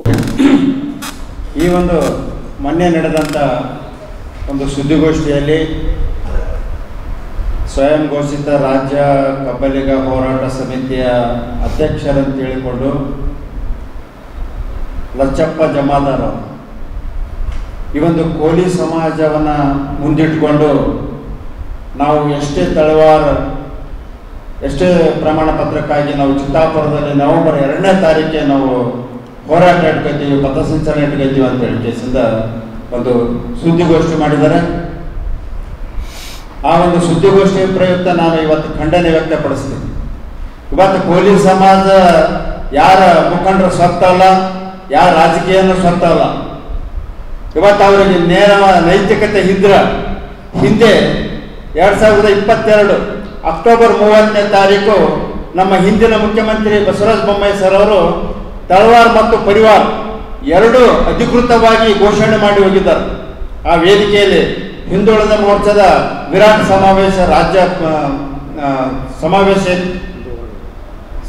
ಈ ಒಂದು ಮೊನ್ನೆ ನಡೆದಂತ ಒಂದು ಸುದ್ದಿಗೋಷ್ಠಿಯಲ್ಲಿ ಸ್ವಯಂ ಘೋಷಿತ ರಾಜ್ಯ ಕಬ್ಬಲಿಗ ಹೋರಾಟ ಸಮಿತಿಯ ಅಧ್ಯಕ್ಷರಂತ ಹೇಳಿಕೊಂಡು ಲಚ್ಚಪ್ಪ ಜಮಾದಾರ್ ಈ ಒಂದು ಕೋಲಿ ಸಮಾಜವನ್ನು ಮುಂದಿಟ್ಟುಕೊಂಡು ನಾವು ಎಷ್ಟೇ ಪ್ರಮಾಣ ಪತ್ರಕ್ಕಾಗಿ ನಾವು ಚಿತ್ತಾಪುರದಲ್ಲಿ ನವೆಂಬರ್ 2ನೇ ತಾರೀಕಿಗೆ ನಾವು ಹೋರಾಟ ಇಟ್ಕೊತೀವಿ, ಪಥಸಂಚಲನ ಇಟ್ಕೊತೀವಿ ಅಂತ ಹೇಳಿ ಕೇಸಿಂದ ಒಂದು ಸುದ್ದಿಗೋಷ್ಠಿ ಮಾಡಿದ್ದಾರೆ. ಆ ಒಂದು ಸುದ್ದಿಗೋಷ್ಠಿ ಪ್ರಯುಕ್ತ ನಾನು ಇವತ್ತು ಖಂಡನೆ ವ್ಯಕ್ತಪಡಿಸ್ತೀನಿ. ಇವತ್ತು ಕೋಲಿ ಸಮಾಜ ಯಾರ ಮುಖಂಡರು ಸ್ವತ್ತಲ್ಲ, ಯಾರ ರಾಜಕೀಯನೂ ಸ್ವತ್ತಲ್ಲ. ಇವತ್ತು ಅವರಿಗೆ ನೇರ ನೈತಿಕತೆ ಹಿಂದೆ 2022 ಅಕ್ಟೋಬರ್ 30ನೇ ತಾರೀಕು ನಮ್ಮ ಹಿಂದಿನ ಮುಖ್ಯಮಂತ್ರಿ ಬಸವರಾಜ ಬೊಮ್ಮಾಯಿ ಸರ್ ಅವರು ತಳವಾರ ಮತ್ತು ಪರಿವಾರ ಎರಡೂ ಅಧಿಕೃತವಾಗಿ ಘೋಷಣೆ ಮಾಡಿ ಹೋಗಿದ್ದಾರೆ. ಆ ವೇದಿಕೆಯಲ್ಲಿ ಹಿಂದುಳಿದ ಮೋರ್ಚಾದ ವಿರಾಟ್ ಸಮಾವೇಶ, ರಾಜ್ಯ ಸಮಾವೇಶ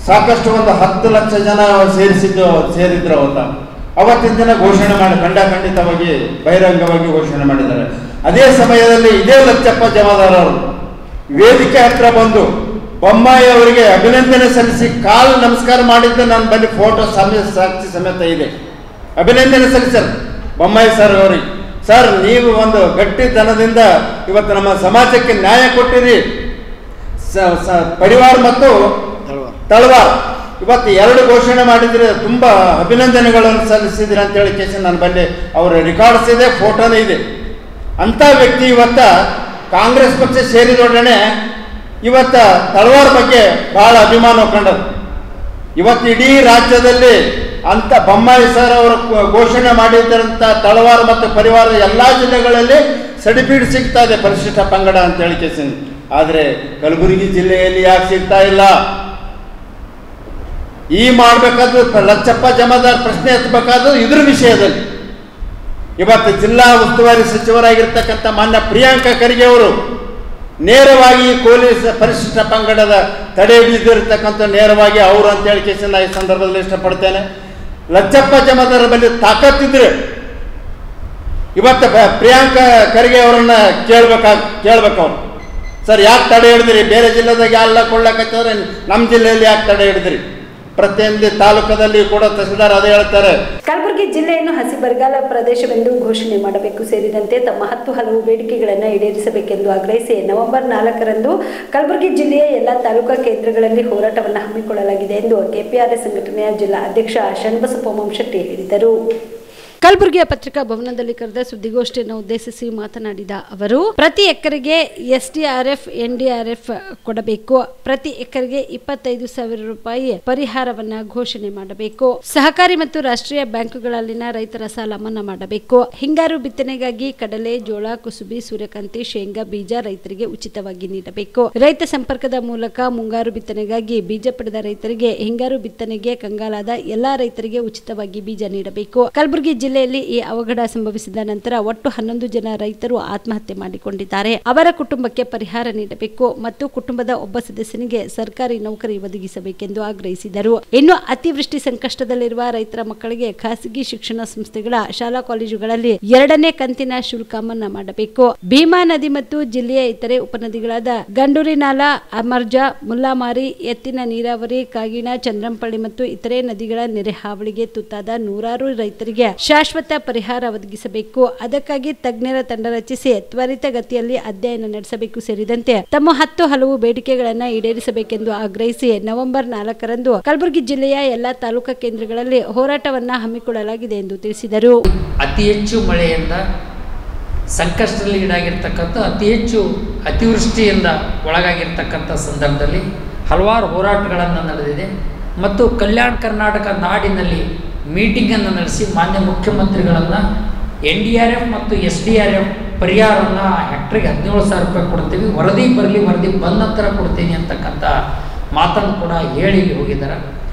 ಸಾಕಷ್ಟು ಒಂದು 10 ಲಕ್ಷ ಜನ ಸೇರಿದ್ರು. ಅವತ್ತಿನ ದಿನ ಘೋಷಣೆ ಮಾಡಿ ಖಂಡಿತವಾಗಿ ಬಹಿರಂಗವಾಗಿ ಘೋಷಣೆ ಮಾಡಿದ್ದಾರೆ. ಅದೇ ಸಮಯದಲ್ಲಿ ಇದೇ ಲಚ್ಚಪ್ಪ ಜಮಾದಾರ್ ಅವರು ವೇದಿಕೆ ಹತ್ರ ಬಂದು ಬೊಮ್ಮಾಯಿ ಅವರಿಗೆ ಅಭಿನಂದನೆ ಸಲ್ಲಿಸಿ ಕಾಲು ನಮಸ್ಕಾರ ಮಾಡಿದ್ದು ನನ್ನ ಬಳಿ ಫೋಟೋ ಸಾಕ್ಷಿ ಸಮೇತ ಇದೆ. ಅಭಿನಂದನೆ ಸಲ್ಲಿಸರು ಬೊಮ್ಮಾಯಿ ಸರ್ ಅವರಿಗೆ. ಸರ್, ನೀವು ಒಂದು ಗಟ್ಟಿತನದಿಂದ ಇವತ್ತು ನಮ್ಮ ಸಮಾಜಕ್ಕೆ ನ್ಯಾಯ ಕೊಟ್ಟಿರಿ. ಪರಿವಾರ ಮತ್ತು ತಳವಾರ ಇವತ್ತು ಎರಡು ಘೋಷಣೆ ಮಾಡಿದ್ರೆ ತುಂಬಾ ಅಭಿನಂದನೆಗಳನ್ನು ಸಲ್ಲಿಸಿದ್ರಿ ಅಂತ ಹೇಳಿ ಕೇಸಿ ನನ್ನ ಬಳಿ ಅವರ ರೆಕಾರ್ಡ್ಸ್ ಇದೆ, ಫೋಟೋನೇ ಇದೆ. ಅಂತ ವ್ಯಕ್ತಿ ಇವತ್ತ ಕಾಂಗ್ರೆಸ್ ಪಕ್ಷ ಸೇರಿದೊಡನೆ ಇವತ್ತ ತಳವಾರ ಬಗ್ಗೆ ಬಹಳ ಅಭಿಮಾನ ಕಂಡರು. ಇವತ್ತು ಇಡೀ ರಾಜ್ಯದಲ್ಲಿ ಅಂತ ಬೊಮ್ಮಾಯಿ ಸರ್ ಅವರು ಘೋಷಣೆ ಮಾಡಿದ್ದಂಥ ತಳವಾರ ಮತ್ತು ಪರಿವಾರ ಎಲ್ಲ ಜಿಲ್ಲೆಗಳಲ್ಲಿ ಸರ್ಟಿಫಿಕೇಟ್ ಸಿಗ್ತಾ ಇದೆ ಪರಿಶಿಷ್ಟ ಪಂಗಡ ಅಂತ ಹೇಳಿ ಕೇಸಿಂದ. ಆದರೆ ಕಲಬುರಗಿ ಜಿಲ್ಲೆಯಲ್ಲಿ ಯಾಕೆ ಸಿಗ್ತಾ ಇಲ್ಲ? ಈ ಮಾಡಬೇಕಾದ್ರೂ ಲಚ್ಚಪ್ಪ ಜಮಾದಾರ್ ಪ್ರಶ್ನೆ ಎತ್ತಬೇಕಾದ್ರೂ ಇದ್ರ ವಿಷಯದಲ್ಲಿ ಇವತ್ತು ಜಿಲ್ಲಾ ಉಸ್ತುವಾರಿ ಸಚಿವರಾಗಿರ್ತಕ್ಕಂಥ ಮಾನ್ಯ ಪ್ರಿಯಾಂಕಾ ಖರ್ಗೆ ಅವರು ನೇರವಾಗಿ ಪೊಲೀಸ್ ಪರಿಶಿಷ್ಟ ಪಂಗಡದ ತಡೆ ಹಿಡಿದಿರ್ತಕ್ಕಂಥ ನೇರವಾಗಿ ಅವರು ಅಂತ ಹೇಳಿ ಕೇಸಿನ ಈ ಸಂದರ್ಭದಲ್ಲಿ ಇಷ್ಟಪಡ್ತೇನೆ. ಲಚ್ಚಪ್ಪ ಜಮಾದಾರ್ ಬಳಿ ತಾಕತ್ತಿದ್ರೆ ಇವತ್ತು ಪ್ರಿಯಾಂಕಾ ಖರ್ಗೆ ಅವರನ್ನ ಕೇಳ್ಬೇಕು ಅವ್ರು. ಸರ್, ಯಾಕೆ ತಡೆ ಹಿಡಿದ್ರಿ? ಬೇರೆ ಜಿಲ್ಲೆದಾಗ ಎಲ್ಲ ಕೊಳ್ಳಕತ್ತವ್ರೆ, ನಮ್ಮ ಜಿಲ್ಲೆಯಲ್ಲಿ ಯಾಕೆ ತಡೆ ಹಿಡಿದ್ರಿ? ಪ್ರತಿಯೊಂದು ತಾಲೂಕದಲ್ಲಿ ಕೂಡ ತಹಸೀಲ್ದಾರ್ ಅದೇ ಹೇಳ್ತಾರೆ. ಕಲಬುರಗಿ ಜಿಲ್ಲೆಯನ್ನು ಹಸಿ ಬರಗಾಲ ಪ್ರದೇಶವೆಂದು ಘೋಷಣೆ ಮಾಡಬೇಕು ಸೇರಿದಂತೆ ತಮ್ಮ 10 ಹಲವು ಬೇಡಿಕೆಗಳನ್ನು ಈಡೇರಿಸಬೇಕೆಂದು ಆಗ್ರಹಿಸಿ ನವೆಂಬರ್ 4ರಂದು ಕಲಬುರಗಿ ಜಿಲ್ಲೆಯ ಎಲ್ಲ ತಾಲೂಕಾ ಕೇಂದ್ರಗಳಲ್ಲಿ ಹೋರಾಟವನ್ನು ಹಮ್ಮಿಕೊಳ್ಳಲಾಗಿದೆ ಎಂದು ಕೆಪಿಆರ್ಎಸ್ ಸಂಘಟನೆಯ ಜಿಲ್ಲಾ ಅಧ್ಯಕ್ಷ ಶರಣಬಸಪ್ಪ ಶೆಟ್ಟಿ ಹೇಳಿದರು. ಕಲಬುರಗಿಯ ಪತ್ರಿಕಾ ಭವನದಲ್ಲಿ ಕರೆದ ಸುದ್ದಿಗೋಷ್ಠಿಯನ್ನು ಉದ್ದೇಶಿಸಿ ಮಾತನಾಡಿದ ಅವರು, ಪ್ರತಿ ಎಕರೆಗೆ SDRF NDRF ಕೊಡಬೇಕು, ಪ್ರತಿ ಎಕರೆಗೆ 25,000 ರೂಪಾಯಿ ಪರಿಹಾರವನ್ನ ಘೋಷಣೆ ಮಾಡಬೇಕು, ಸಹಕಾರಿ ಮತ್ತು ರಾಷ್ಟ್ರೀಯ ಬ್ಯಾಂಕುಗಳಲ್ಲಿನ ರೈತರ ಸಾಲ ಮನ್ನಾ ಮಾಡಬೇಕು, ಹಿಂಗಾರು ಬಿತ್ತನೆಗಾಗಿ ಕಡಲೆ, ಜೋಳ, ಕುಸುಬಿ, ಸೂರ್ಯಕಾಂತಿ, ಶೇಂಗಾ ಬೀಜ ರೈತರಿಗೆ ಉಚಿತವಾಗಿ ನೀಡಬೇಕು, ರೈತ ಸಂಪರ್ಕದ ಮೂಲಕ ಮುಂಗಾರು ಬಿತ್ತನೆಗಾಗಿ ಬೀಜ ಪಡೆದ ರೈತರಿಗೆ ಹಿಂಗಾರು ಬಿತ್ತನೆಗೆ ಕಂಗಾಲಾದ ಎಲ್ಲಾ ರೈತರಿಗೆ ಉಚಿತವಾಗಿ ಬೀಜ ನೀಡಬೇಕು. ಕಲಬುರಗಿ ಜಿಲ್ಲೆಯಲ್ಲಿ ಈ ಅವಘಡ ಸಂಭವಿಸಿದ ನಂತರ ಒಟ್ಟು 11 ಜನ ರೈತರು ಆತ್ಮಹತ್ಯೆ ಮಾಡಿಕೊಂಡಿದ್ದಾರೆ. ಅವರ ಕುಟುಂಬಕ್ಕೆ ಪರಿಹಾರ ನೀಡಬೇಕು ಮತ್ತು ಕುಟುಂಬದ ಒಬ್ಬ ಸದಸ್ಯನಿಗೆ ಸರ್ಕಾರಿ ನೌಕರಿ ಒದಗಿಸಬೇಕೆಂದು ಆಗ್ರಹಿಸಿದರು. ಇನ್ನು ಅತಿವೃಷ್ಟಿ ಸಂಕಷ್ಟದಲ್ಲಿರುವ ರೈತರ ಮಕ್ಕಳಿಗೆ ಖಾಸಗಿ ಶಿಕ್ಷಣ ಸಂಸ್ಥೆಗಳ ಶಾಲಾ ಕಾಲೇಜುಗಳಲ್ಲಿ 2ನೇ ಕಂತಿನ ಶುಲ್ಕ ಮನ್ನಾ ಮಾಡಬೇಕು. ಭೀಮಾ ನದಿ ಮತ್ತು ಜಿಲ್ಲೆಯ ಇತರೆ ಉಪನದಿಗಳಾದ ಗಂಡೂರಿ ನಾಲಾ, ಅಮರ್ಜಾ, ಮುಲ್ಲಾಮಾರಿ, ಎತ್ತಿನ ನೀರಾವರಿ, ಕಾಗಿಣ, ಚಂದ್ರಂಪಳ್ಳಿ ಮತ್ತು ಇತರೆ ನದಿಗಳ ನೆರೆ ಹಾವಳಿಗೆ ತುತ್ತಾದ ನೂರಾರು ರೈತರಿಗೆ ಶಾಶ್ವತ ಪರಿಹಾರ ಒದಗಿಸಬೇಕು. ಅದಕ್ಕಾಗಿ ತಜ್ಞರ ತಂಡ ರಚಿಸಿ ತ್ವರಿತಗತಿಯಲ್ಲಿ ಅಧ್ಯಯನ ನಡೆಸಬೇಕು ಸೇರಿದಂತೆ ತಮ್ಮ 10 ಹಲವು ಬೇಡಿಕೆಗಳನ್ನು ಈಡೇರಿಸಬೇಕೆಂದು ಆಗ್ರಹಿಸಿ ನವೆಂಬರ್ 4ರಂದು ಕಲಬುರಗಿ ಜಿಲ್ಲೆಯ ಎಲ್ಲಾ ತಾಲೂಕಾ ಕೇಂದ್ರಗಳಲ್ಲಿ ಹೋರಾಟವನ್ನ ಹಮ್ಮಿಕೊಳ್ಳಲಾಗಿದೆ ಎಂದು ತಿಳಿಸಿದರು. ಅತಿ ಹೆಚ್ಚು ಮಳೆಯಿಂದ ಸಂಕಷ್ಟದಲ್ಲಿ ಈಡಾಗಿರ್ತಕ್ಕಂಥ ಅತಿ ಹೆಚ್ಚು ಅತಿವೃಷ್ಟಿಯಿಂದ ಒಳಗಾಗಿರ್ತಕ್ಕಂಥ ಸಂದರ್ಭದಲ್ಲಿ ಹಲವಾರು ಹೋರಾಟಗಳನ್ನು ನಡೆದಿದೆ ಮತ್ತು ಕಲ್ಯಾಣ ಕರ್ನಾಟಕ ನಾಡಿನಲ್ಲಿ ಮೀಟಿಂಗನ್ನು ನಡೆಸಿ ಮಾನ್ಯ ಮುಖ್ಯಮಂತ್ರಿಗಳನ್ನು NDRF ಮತ್ತು SDRF ಪರಿಹಾರವನ್ನು ಹೆಕ್ಟ್ರಿಗೆ 17,000 ರೂಪಾಯಿ ಕೊಡ್ತೀವಿ, ವರದಿ ಬರಲಿ, ವರದಿ ಬಂದ ನಂತರ ಕೊಡ್ತೀನಿ ಅಂತಕ್ಕಂಥ ಮಾತನ್ನು ಕೂಡ ಹೇಳಿ ಹೋಗಿದ್ದಾರೆ.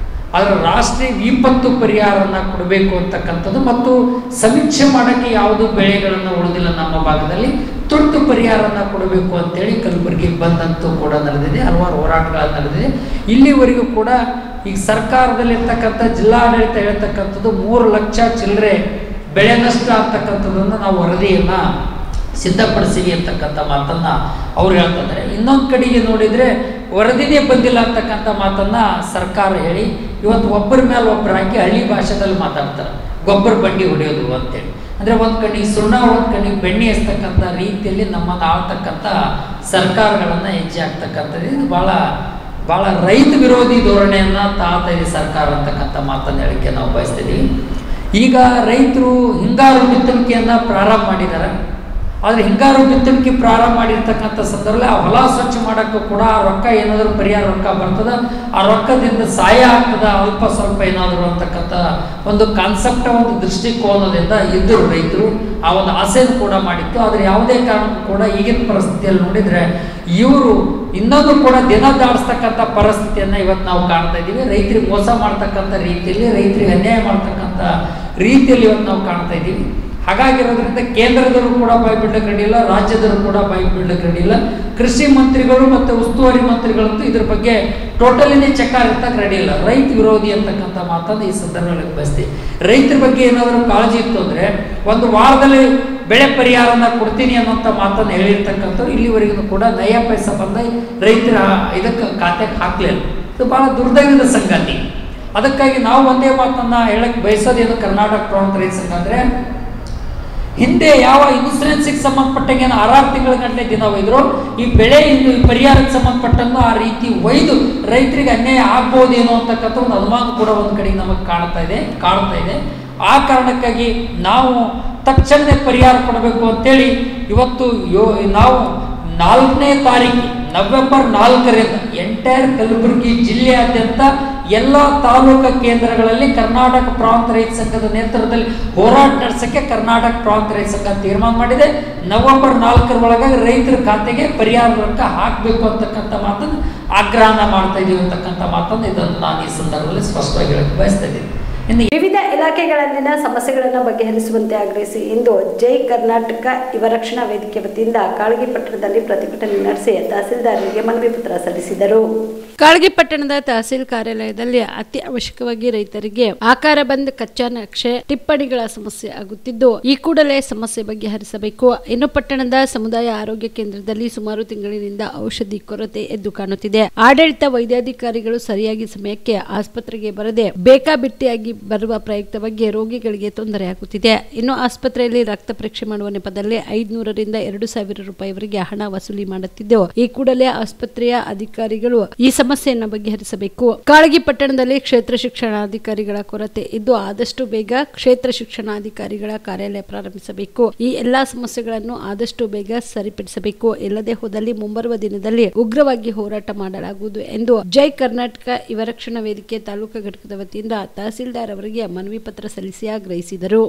ಆದರೆ ರಾಷ್ಟ್ರೀಯ ವಿಪತ್ತು ಪರಿಹಾರವನ್ನು ಕೊಡಬೇಕು ಅಂತಕ್ಕಂಥದ್ದು ಮತ್ತು ಸಮೀಕ್ಷೆ ಮಾಡೋಕ್ಕೆ ಯಾವುದೂ ಬೆಳೆಗಳನ್ನು ಉಳಿದಿಲ್ಲ ನಮ್ಮ ಭಾಗದಲ್ಲಿ, ತುರ್ತು ಪರಿಹಾರವನ್ನು ಕೊಡಬೇಕು ಅಂತೇಳಿ ಕಲಬುರಗಿ ಬಂದಂತೂ ಕೂಡ ನಡೆದಿದೆ. ಹಲವಾರು ಹೋರಾಟಗಳನ್ನು ನಡೆದಿದೆ. ಇಲ್ಲಿವರೆಗೂ ಕೂಡ ಈಗ ಸರ್ಕಾರದಲ್ಲಿರ್ತಕ್ಕಂಥ ಜಿಲ್ಲಾಡಳಿತ ಹೇಳ್ತಕ್ಕಂಥದ್ದು 3 ಲಕ್ಷ ಚಿಲ್ಲರೆ ಬೆಳೆ ನಷ್ಟ ಅಂತಕ್ಕಂಥದ್ದನ್ನು ನಾವು ವರದಿಯನ್ನು ಸಿದ್ಧಪಡಿಸಿವಿ ಅಂತಕ್ಕಂಥ ಮಾತನ್ನು ಅವ್ರು ಹೇಳ್ತಿದ್ದಾರೆ. ಇನ್ನೊಂದು ಕಡೆಗೆ ನೋಡಿದರೆ ವರದಿನೇ ಬಂದಿಲ್ಲ ಅಂತಕ್ಕಂಥ ಮಾತನ್ನು ಸರ್ಕಾರ ಹೇಳಿ ಇವತ್ತು ಒಬ್ಬರ ಮೇಲೆ ಒಬ್ಬರು ಹಾಕಿ ಹಳ್ಳಿ ಭಾಷೆದಲ್ಲಿ ಮಾತಾಡ್ತಾರೆ, ಗೊಬ್ಬರ ಬಂಡಿ ಹೊಡೆಯೋದು ಅಂತೇಳಿ. ಅಂದರೆ ಒಂದು ಕಣ್ಣಿಗೆ ಸುಣ್ಣ, ಒಂದು ಕಣ್ಣಿಗೆ ಬೆಣ್ಣೆ ಎಸ್ತಕ್ಕಂಥ ರೀತಿಯಲ್ಲಿ ನಮ್ಮನ್ನು ಆಳ್ತಕ್ಕಂಥ ಸರ್ಕಾರಗಳನ್ನು ಹೆಜ್ಜೆ ಆಗ್ತಕ್ಕಂಥದ್ದು ಇದು ಭಾಳ ರೈತ ವಿರೋಧಿ ಧೋರಣೆಯನ್ನು ತಾಳ್ತಾ ಇದೆ ಸರ್ಕಾರ ಅಂತಕ್ಕಂಥ ಮಾತನ್ನು ಹೇಳಿಕೆ ನಾವು ಬಯಸ್ತಿದ್ದೀವಿ. ಈಗ ರೈತರು ಹಿಂಗಾರು ಬಿತ್ತಣಿಕೆಯನ್ನು ಪ್ರಾರಂಭ ಮಾಡಿದ್ದಾರೆ. ಆದರೆ ಹಿಂಗಾರು ಬಿತ್ತಣಿಕೆ ಪ್ರಾರಂಭ ಮಾಡಿರ್ತಕ್ಕಂಥ ಸಂದರ್ಭದಲ್ಲಿ ಆ ಹೊಲ ಸ್ವಚ್ಛ ಮಾಡೋಕ್ಕೂ ಕೂಡ ಆ ರೊಕ್ಕ ಏನಾದರೂ ಪರಿಹಾರ ರೊಕ್ಕ ಬರ್ತದೆ, ಆ ರೊಕ್ಕದಿಂದ ಸಹಾಯ ಆಗ್ತದ ಅಲ್ಪ ಸ್ವಲ್ಪ ಏನಾದರೂ ಅಂತಕ್ಕಂಥ ಒಂದು ಕಾನ್ಸೆಪ್ಟ್, ಒಂದು ದೃಷ್ಟಿಕೋನದಿಂದ ಇದ್ದರು ರೈತರು. ಆ ಒಂದು ಆಸೆಯನ್ನು ಕೂಡ ಮಾಡಿತ್ತು. ಆದರೆ ಯಾವುದೇ ಕಾರಣಕ್ಕೂ ಕೂಡ ಈಗಿನ ಪರಿಸ್ಥಿತಿಯಲ್ಲಿ ನೋಡಿದರೆ ಇವರು ಇನ್ನೊಂದು ಕೂಡ ದಿನ ದಾಡಿಸ್ತಕ್ಕಂಥ ಪರಿಸ್ಥಿತಿಯನ್ನು ಇವತ್ತು ನಾವು ಕಾಣ್ತಾ ಇದ್ದೀವಿ. ರೈತರಿಗೆ ಮೋಸ ಮಾಡ್ತಕ್ಕಂಥ ರೀತಿಯಲ್ಲಿ, ರೈತರಿಗೆ ಅನ್ಯಾಯ ಮಾಡ್ತಕ್ಕಂಥ ರೀತಿಯಲ್ಲಿ ಇವತ್ತು ನಾವು ಕಾಣ್ತಾ ಇದ್ದೀವಿ. ಹಾಗಾಗಿರೋದ್ರಿಂದ ಕೇಂದ್ರದವರು ಕೂಡ ಬಾಯಿ ಬಿಡ್ಲಿಕ್ಕೆ ರೆಡಿ ಇಲ್ಲ, ರಾಜ್ಯದವರು ಕೂಡ ಬಾಯಿ ಬಿಡ್ಲಿಕ್ಕೆ ರೆಡಿ ಇಲ್ಲ. ಕೃಷಿ ಮಂತ್ರಿಗಳು ಮತ್ತು ಉಸ್ತುವಾರಿ ಮಂತ್ರಿಗಳಂತೂ ಇದ್ರ ಬಗ್ಗೆ ಟೋಟಲಿನೇ ಚಕ್ಕಾರ ಇರ್ತಕ್ಕೆ ರೆಡಿ ಇಲ್ಲ. ರೈತ ವಿರೋಧಿ ಅಂತಕ್ಕಂಥ ಮಾತನ್ನು ಈ ಸಂದರ್ಭದಲ್ಲಿ ಬಯಸ್ತೀವಿ. ರೈತರ ಬಗ್ಗೆ ಏನಾದರೂ ಕಾಳಜಿ ಇತ್ತು ಅಂದರೆ ಒಂದು ವಾರದಲ್ಲಿ ಬೆಳೆ ಪರಿಹಾರನ ಕೊಡ್ತೀನಿ ಅನ್ನೋಂಥ ಮಾತನ್ನು ಹೇಳಿರ್ತಕ್ಕಂಥವ್ರು ಇಲ್ಲಿವರೆಗೂ ಕೂಡ ನಯ ಪೈಸ ಬಂದ ರೈತರ ಇದಕ್ಕೆ ಖಾತೆಗೆ ಹಾಕಲಿಲ್ಲ. ಇದು ಭಾಳ ದುರ್ದೈವದ ಸಂಗತಿ. ಅದಕ್ಕಾಗಿ ನಾವು ಒಂದೇ ಮಾತನ್ನು ಹೇಳಕ್ಕೆ ಬಯಸೋದೇನು ಕರ್ನಾಟಕ ಪ್ರಾಂತ ರೈತ ಸಂಘ ಅಂದರೆ, ಹಿಂದೆ ಯಾವ ಇನ್ಸೂರೆನ್ಸಿಗೆ ಸಂಬಂಧಪಟ್ಟಂಗೆ 6 ತಿಂಗಳ ಗಂಟೆ ದಿನ ಒಯ್ದ್ರು, ಈ ಬೆಳೆ ಪರಿಹಾರಕ್ಕೆ ಸಂಬಂಧಪಟ್ಟಂಗೂ ಆ ರೀತಿ ಒಯ್ದು ರೈತರಿಗೆ ಅನ್ಯಾಯ ಆಗ್ಬೋದೇನೋ ಅಂತಕ್ಕಂಥ ಒಂದು ಅನುಮಾನ ಕೂಡ ಒಂದು ಕಡೆಗೆ ನಮಗೆ ಕಾಣ್ತಾ ಇದೆ. ಆ ಕಾರಣಕ್ಕಾಗಿ ನಾವು ತಕ್ಷಣವೇ ಪರಿಹಾರ ಕೊಡಬೇಕು ಅಂತೇಳಿ ಇವತ್ತು ನಾವು 4ನೇ ತಾರೀಕು ನವೆಂಬರ್ 4ರಿಂದ ಎಂಟೈರ್ ಕಲಬುರಗಿ ಜಿಲ್ಲೆಯಾದ್ಯಂತ ಎಲ್ಲ ತಾಲೂಕಾ ಕೇಂದ್ರಗಳಲ್ಲಿ ಕರ್ನಾಟಕ ಪ್ರಾಂತ ರೈತ ಸಂಘದ ನೇತೃತ್ವದಲ್ಲಿ ಹೋರಾಟ ನಡೆಸೋಕ್ಕೆ ಕರ್ನಾಟಕ ಪ್ರಾಂತ ರೈತ ಸಂಘ ತೀರ್ಮಾನ ಮಾಡಿದೆ. ನವೆಂಬರ್ 4 ರೈತರ ಖಾತೆಗೆ ಪರಿಹಾರ ರೊಕ್ಕ ಹಾಕಬೇಕು ಅಂತಕ್ಕಂಥ ಮಾತನ್ನು ಆಗ್ರಹನ ಮಾಡ್ತಾ ಇದೀವಿ ಅಂತಕ್ಕಂಥ ಮಾತನ್ನು ಇದನ್ನು ನಾನು ಈ ಸಂದರ್ಭದಲ್ಲಿ ಸ್ಪಷ್ಟವಾಗಿ ಹೇಳಕ್ಕೆ ಬಯಸ್ತಾ ಇದ್ದೀನಿ. ವಿವಿಧ ಇಲಾಖೆಗಳಲ್ಲಿನ ಸಮಸ್ಯೆಗಳನ್ನು ಬಗೆಹರಿಸುವಂತೆ ಆಗ್ರಹಿಸಿ ಇಂದು ಜೈ ಕರ್ನಾಟಕ ಯುವ ರಕ್ಷಣಾ ವೇದಿಕೆ ವತಿಯಿಂದ ಕಾಳಗಿ ಪಟ್ಟಣದಲ್ಲಿ ಪ್ರತಿಭಟನೆ ನಡೆಸಿ ತಹಸೀಲ್ದಾರರಿಗೆ ಮನವಿ ಪತ್ರ ಸಲ್ಲಿಸಿದರು. ಕಾಳಗಿ ಪಟ್ಟಣದ ತಹಸೀಲ್ ಕಾರ್ಯಾಲಯದಲ್ಲಿ ಅತಿ ಅವಶ್ಯಕವಾಗಿ ರೈತರಿಗೆ ಆಕಾರ ಬಂದ್ ಕಚ್ಚಾ ನಕ್ಷೆ ಟಿಪ್ಪಣಿಗಳ ಸಮಸ್ಯೆ ಆಗುತ್ತಿದ್ದು ಈ ಕೂಡಲೇ ಸಮಸ್ಯೆ ಬಗೆಹರಿಸಬೇಕು. ಇನ್ನು ಪಟ್ಟಣದ ಸಮುದಾಯ ಆರೋಗ್ಯ ಕೇಂದ್ರದಲ್ಲಿ ಸುಮಾರು ತಿಂಗಳಿನಿಂದ ಔಷಧಿ ಕೊರತೆ ಎದ್ದು ಕಾಣುತ್ತಿದೆ. ಆಡಳಿತ ವೈದ್ಯಾಧಿಕಾರಿಗಳು ಸರಿಯಾಗಿ ಸಮಯಕ್ಕೆ ಆಸ್ಪತ್ರೆಗೆ ಬರದೆ ಬೇಕಾಬಿಟ್ಟಿಯಾಗಿ ಬರುವ ಪ್ರಯುಕ್ತವಾಗಿ ರೋಗಿಗಳಿಗೆ ತೊಂದರೆಯಾಗುತ್ತಿದೆ. ಇನ್ನು ಆಸ್ಪತ್ರೆಯಲ್ಲಿ ರಕ್ತ ಪರೀಕ್ಷೆ ಮಾಡುವ ನೆಪದಲ್ಲಿ 500 ರಿಂದ 2,000 ರೂಪಾಯಿವರೆಗೆ ಹಣ ವಸೂಲಿ ಮಾಡುತ್ತಿದ್ದು ಈ ಕೂಡಲೇ ಆಸ್ಪತ್ರೆಯ ಅಧಿಕಾರಿಗಳು ಈ ಸಮಸ್ಯೆಯನ್ನು ಬಗೆಹರಿಸಬೇಕು. ಕಾಳಗಿ ಪಟ್ಟಣದಲ್ಲಿ ಕ್ಷೇತ್ರ ಶಿಕ್ಷಣಾಧಿಕಾರಿಗಳ ಕೊರತೆ ಇದ್ದು ಆದಷ್ಟು ಬೇಗ ಕ್ಷೇತ್ರ ಶಿಕ್ಷಣಾಧಿಕಾರಿಗಳ ಕಾರ್ಯಾಲಯ ಪ್ರಾರಂಭಿಸಬೇಕು. ಈ ಎಲ್ಲಾ ಸಮಸ್ಯೆಗಳನ್ನು ಆದಷ್ಟು ಬೇಗ ಸರಿಪಡಿಸಬೇಕು. ಇಲ್ಲದೆ ಹೋದಲ್ಲಿ ಮುಂಬರುವ ದಿನದಲ್ಲಿ ಉಗ್ರವಾಗಿ ಹೋರಾಟ ಮಾಡಲಾಗುವುದು ಎಂದು ಜೈ ಕರ್ನಾಟಕ ಯುವ ರಕ್ಷಣಾ ವೇದಿಕೆ ತಾಲೂಕು ಘಟಕದ ವತಿಯಿಂದ ತಹಸೀಲ್ದಾರ್ ಅವರಿಗೆ ಮನವಿ ಪತ್ರ ಸಲ್ಲಿಸಿ ಆಗ್ರಹಿಸಿದರು.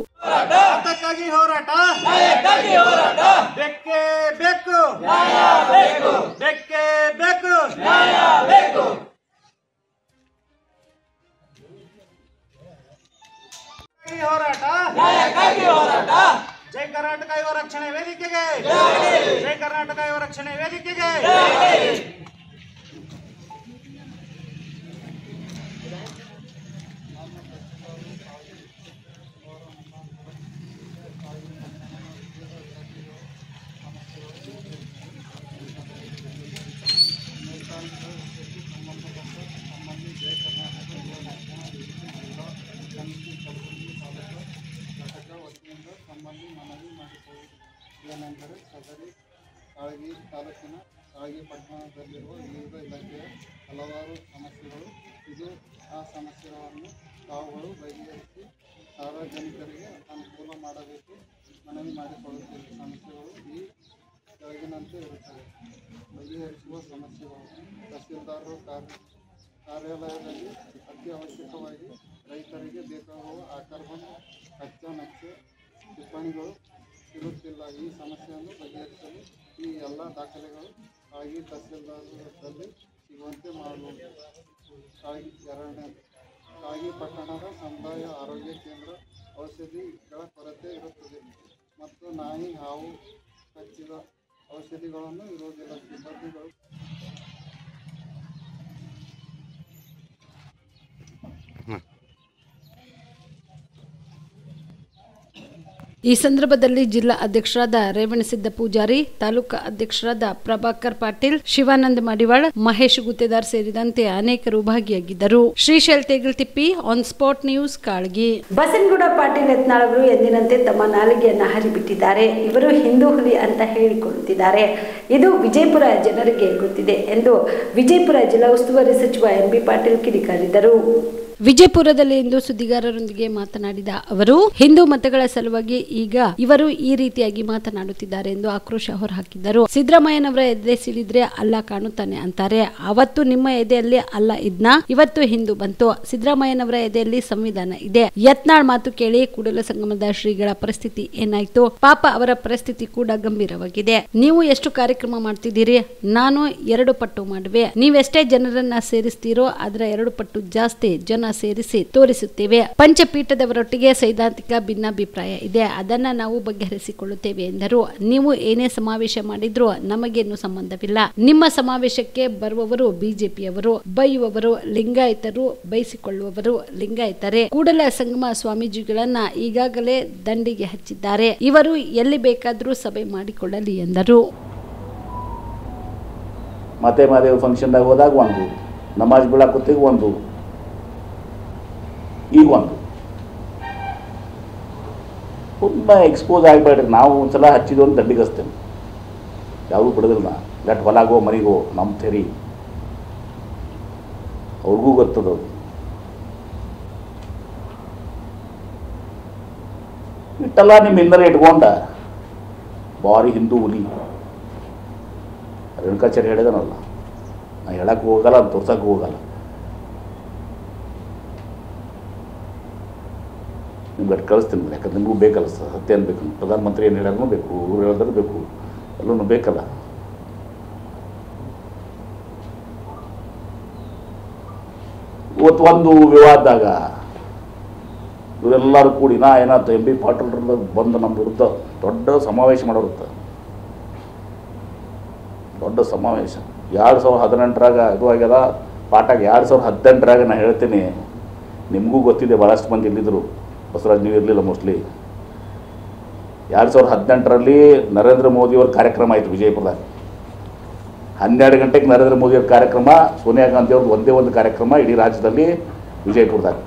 ಜೈ ಕರ್ನಾಟಕ ಯುವ ರಕ್ಷಣೆ ವೇದಿಕೆಗೆ, ಜೈ ಕರ್ನಾಟಕ ಯುವ ರಕ್ಷಣೆ ವೇದಿಕೆಗೆ. ಏನೆಂದರೆ ಸದರಿ ಕಾಳಗಿ ತಾಲೂಕಿನ ಕಾಳಗಿ ಪಟ್ಟಣದಲ್ಲಿರುವ ವಿವಿಧ ಇಲಾಖೆಯ ಹಲವಾರು ಸಮಸ್ಯೆಗಳು ಇದು. ಆ ಸಮಸ್ಯೆಗಳನ್ನು ತಾವುಗಳು ಬಗೆಹರಿಸಿ ಸಾರ್ವಜನಿಕರಿಗೆ ಅನುಕೂಲ ಮಾಡಬೇಕು ಮನವಿ ಮಾಡಿಕೊಳ್ಳುತ್ತೇವೆ. ಸಮಸ್ಯೆಗಳು ಈ ಕೆಳಗಿನಂತೆ ಇರುತ್ತವೆ. ಬಗೆಹರಿಸುವ ಸಮಸ್ಯೆಗಳು ತಹಸೀಲ್ದಾರರು ಕಾರ್ಯಾಲಯದಲ್ಲಿ ಅತಿ ಅವಶ್ಯಕವಾಗಿ ರೈತರಿಗೆ ಬೇಕಾಗುವ ಆಕಾರವನ್ನು ಕಚ್ಚಾ ನಕ್ಷೆ ಟಿಪ್ಪಣಿಗಳು ಸಿಗುತ್ತಿಲ್ಲ. ಈ ಸಮಸ್ಯೆಯನ್ನು ಬಗೆಹರಿಸಲು ಈ ಎಲ್ಲ ದಾಖಲೆಗಳು ಕಾಳಗಿ ತಹಸೀಲ್ದಾರರಲ್ಲಿ ಸಿಗುವಂತೆ ಮಾಡುವುದು. ಎರಡನೇದು, ಕಾಳಗಿ ಪಟ್ಟಣದ ಸಮುದಾಯ ಆರೋಗ್ಯ ಕೇಂದ್ರ ಔಷಧಿಗಳ ಕೊರತೆ ಇರುತ್ತದೆ ಮತ್ತು ನಾಯಿ ಹಾವು ಕಚ್ಚಿದ ಔಷಧಿಗಳನ್ನು ಇರುವುದಿಲ್ಲ. ಸಿಬ್ಬಂದಿಗಳು ಈ ಸಂದರ್ಭದಲ್ಲಿ ಜಿಲ್ಲಾ ಅಧ್ಯಕ್ಷರಾದ ರೇವಣಸಿದ್ದ ಪೂಜಾರಿ, ತಾಲೂಕಾ ಅಧ್ಯಕ್ಷರಾದ ಪ್ರಭಾಕರ್ ಪಾಟೀಲ್, ಶಿವಾನಂದ ಮಡಿವಾಳ್, ಮಹೇಶ್ ಗುತ್ತೇದಾರ್ ಸೇರಿದಂತೆ ಅನೇಕರು ಭಾಗಿಯಾಗಿದ್ದರು. Shrishail Tegaltippi, on spot news, Kalagi. Basanagouda Patil Yatnal ಅವರು ಎಂದಿನಂತೆ ತಮ್ಮ ನಾಲಿಗೆಯನ್ನು ಹರಿಬಿಟ್ಟಿದ್ದಾರೆ. ಇವರು ಹಿಂದೂ ಹುಲಿ ಅಂತ ಹೇಳಿಕೊಳ್ಳುತ್ತಿದ್ದಾರೆ. ಇದು ವಿಜಯಪುರ ಜನರಿಗೆ ಗೊತ್ತಿದೆ ಎಂದು ವಿಜಯಪುರ ಜಿಲ್ಲಾ ಉಸ್ತುವಾರಿ ಸಚಿವ ಎಂಬಿ ಪಾಟೀಲ್ ಕಿಡಿಕಾರಿದರು. ವಿಜಯಪುರದಲ್ಲಿ ಇಂದು ಸುದ್ದಿಗಾರರೊಂದಿಗೆ ಮಾತನಾಡಿದ ಅವರು, ಹಿಂದೂ ಮತಗಳ ಸಲುವಾಗಿ ಈಗ ಇವರು ಈ ರೀತಿಯಾಗಿ ಮಾತನಾಡುತ್ತಿದ್ದಾರೆ ಎಂದು ಆಕ್ರೋಶ ಹೊರಹಾಕಿದ್ದರು. ಸಿದ್ದರಾಮಯ್ಯನವರ ಎದೆ ಸಿಡಿದ್ರೆ ಅಲ್ಲ ಕಾಣುತ್ತಾನೆ ಅಂತಾರೆ. ಅವತ್ತು ನಿಮ್ಮ ಎದೆಯಲ್ಲಿ ಅಲ್ಲ ಇದ್ನ, ಇವತ್ತು ಹಿಂದೂ ಬಂತು. ಸಿದ್ದರಾಮಯ್ಯನವರ ಎದೆಯಲ್ಲಿ ಸಂವಿಧಾನ ಇದೆ. ಯತ್ನಾಳ್ ಮಾತು ಕೇಳಿ ಕೂಡಲ ಸಂಗಮದ ಶ್ರೀಗಳ ಪರಿಸ್ಥಿತಿ ಏನಾಯ್ತು? ಪಾಪ ಅವರ ಪರಿಸ್ಥಿತಿ ಕೂಡ ಗಂಭೀರವಾಗಿದೆ. ನೀವು ಎಷ್ಟು ಕಾರ್ಯಕ್ರಮ ಮಾಡ್ತಿದ್ದೀರಿ? ನಾನು 2 ಪಟ್ಟು ಮಾಡುವೆ. ನೀವೆಷ್ಟೇ ಜನರನ್ನ ಸೇರಿಸ್ತೀರೋ ಅದರ 2 ಪಟ್ಟು ಜಾಸ್ತಿ ಜನ ಸೇರಿಸಿ ತೋರಿಸುತ್ತೇವೆ. ಪಂಚಪೀಠದವರೊಟ್ಟಿಗೆ ಸೈದ್ಧಾಂತಿಕ ಭಿನ್ನಾಭಿಪ್ರಾಯ ಇದೆ, ಅದನ್ನ ನಾವು ಬಗೆಹರಿಸಿಕೊಳ್ಳುತ್ತೇವೆ ಎಂದರು. ನೀವು ಏನೇ ಸಮಾವೇಶ ಮಾಡಿದ್ರೂ ನಮಗೇನು ಸಂಬಂಧವಿಲ್ಲ. ನಿಮ್ಮ ಸಮಾವೇಶಕ್ಕೆ ಬರುವವರು ಬಿಜೆಪಿಯವರು, ಬೈಯುವವರು ಲಿಂಗಾಯತರು, ಬೈಸಿಕೊಳ್ಳುವವರು ಲಿಂಗಾಯತರೇ. ಕೂಡಲ ಸಂಗಮ ಸ್ವಾಮೀಜಿಗಳನ್ನ ಈಗಾಗಲೇ ದಂಡಿಗೆ ಹಚ್ಚಿದ್ದಾರೆ. ಇವರು ಎಲ್ಲಿ ಬೇಕಾದರೂ ಸಭೆ ಮಾಡಿಕೊಳ್ಳಲಿ ಎಂದರು. ಮತ್ತೆ ಮಾದೇವ ಫಂಕ್ಷನ್ದಾಗ ಹೋದಾಗ ಒಂದು, ನಮಾಜ್ ಬೀಳಾಕೊತ್ತಿಗೆ ಒಂದು, ಈಗ ಒಂದು ತುಂಬ ಎಕ್ಸ್ಪೋಸ್ ಆಗಿಬಿಡ್ರಿ. ನಾವು ಒಂದ್ಸಲ ಹಚ್ಚಿದ್ದು ಅಂತ ದಂಡಿಗಸ್ತೇನೆ, ಯಾರೂ ಬಿಡೋದಿಲ್ಲ. ಗಟ್ ಹೊಲಾಗೋ ಮರಿಗೋ ನಮ್ಮ ತೆರಿ ಅವ್ರಿಗೂ ಗೊತ್ತದ. ಇಟ್ಟೆಲ್ಲ ನಿಮ್ಮ ಹಿಂದಲೇ ಇಟ್ಕೊಂಡ ಭಾರಿ ಹಿಂದೂ ಹುಲಿ ರೇಣುಕಾಚಾರ್ಯ ಹೇಳಿದನಲ್ಲ, ನಾ ಹೇಳಕ್ಕೆ ಹೋಗಲ್ಲ, ತೋರ್ಸಕ್ಕೆ ಹೋಗಲ್ಲ. ನಿಮ್ಗೆ ಅಷ್ಟು ಕಳಿಸ್ತೀನಿ, ಯಾಕಂದ್ರೆ ನಿಮಗೂ ಬೇಕಲ್ಲ ಸತ್ಯ ಅನ್ಬೇಕು. ಪ್ರಧಾನಮಂತ್ರಿ ಏನು ಹೇಳೋದು ಬೇಕು, ಇವ್ರು ಹೇಳೋದ್ರೂ ಬೇಕು, ಎಲ್ಲೂ ಬೇಕಲ್ಲ. ಇವತ್ತು ಒಂದು ವಿವಾದದಾಗ ಇವರೆಲ್ಲರೂ ಕೂಡಿ ಏನಾಯ್ತು ಎಂ ಬಿ ಪಾಟೀಲ್ ಬಂದು ನಮ್ಮ ವಿರುದ್ಧ ದೊಡ್ಡ ಸಮಾವೇಶ ಮಾಡೋರುತ್ತೆ. ದೊಡ್ಡ ಸಮಾವೇಶ 2018ರಾಗ ಇದು ಆಗ್ಯದ ಪಾಠಾಗ. 2018ರಾಗ ನಾನು ಹೇಳ್ತೀನಿ, ನಿಮಗೂ ಗೊತ್ತಿದೆ, ಭಾಳಷ್ಟು ಮಂದಿ ಇಲ್ಲಿದ್ದರು, ಬಸವರಾಜ್ ನೀವು ಇರಲಿಲ್ಲ ಮೋಸ್ಟ್ಲಿ. 2018ರಲ್ಲಿ ನರೇಂದ್ರ ಮೋದಿಯವ್ರ ಕಾರ್ಯಕ್ರಮ ಆಯಿತು ವಿಜಯಪುರದಾಗ. 12 ಗಂಟೆಗೆ ನರೇಂದ್ರ ಮೋದಿಯವ್ರ ಕಾರ್ಯಕ್ರಮ, ಸೋನಿಯಾ ಗಾಂಧಿಯವ್ರದ್ದು ಒಂದೇ ಒಂದು ಕಾರ್ಯಕ್ರಮ ಇಡೀ ರಾಜ್ಯದಲ್ಲಿ ವಿಜಯಪುರದಾಗ.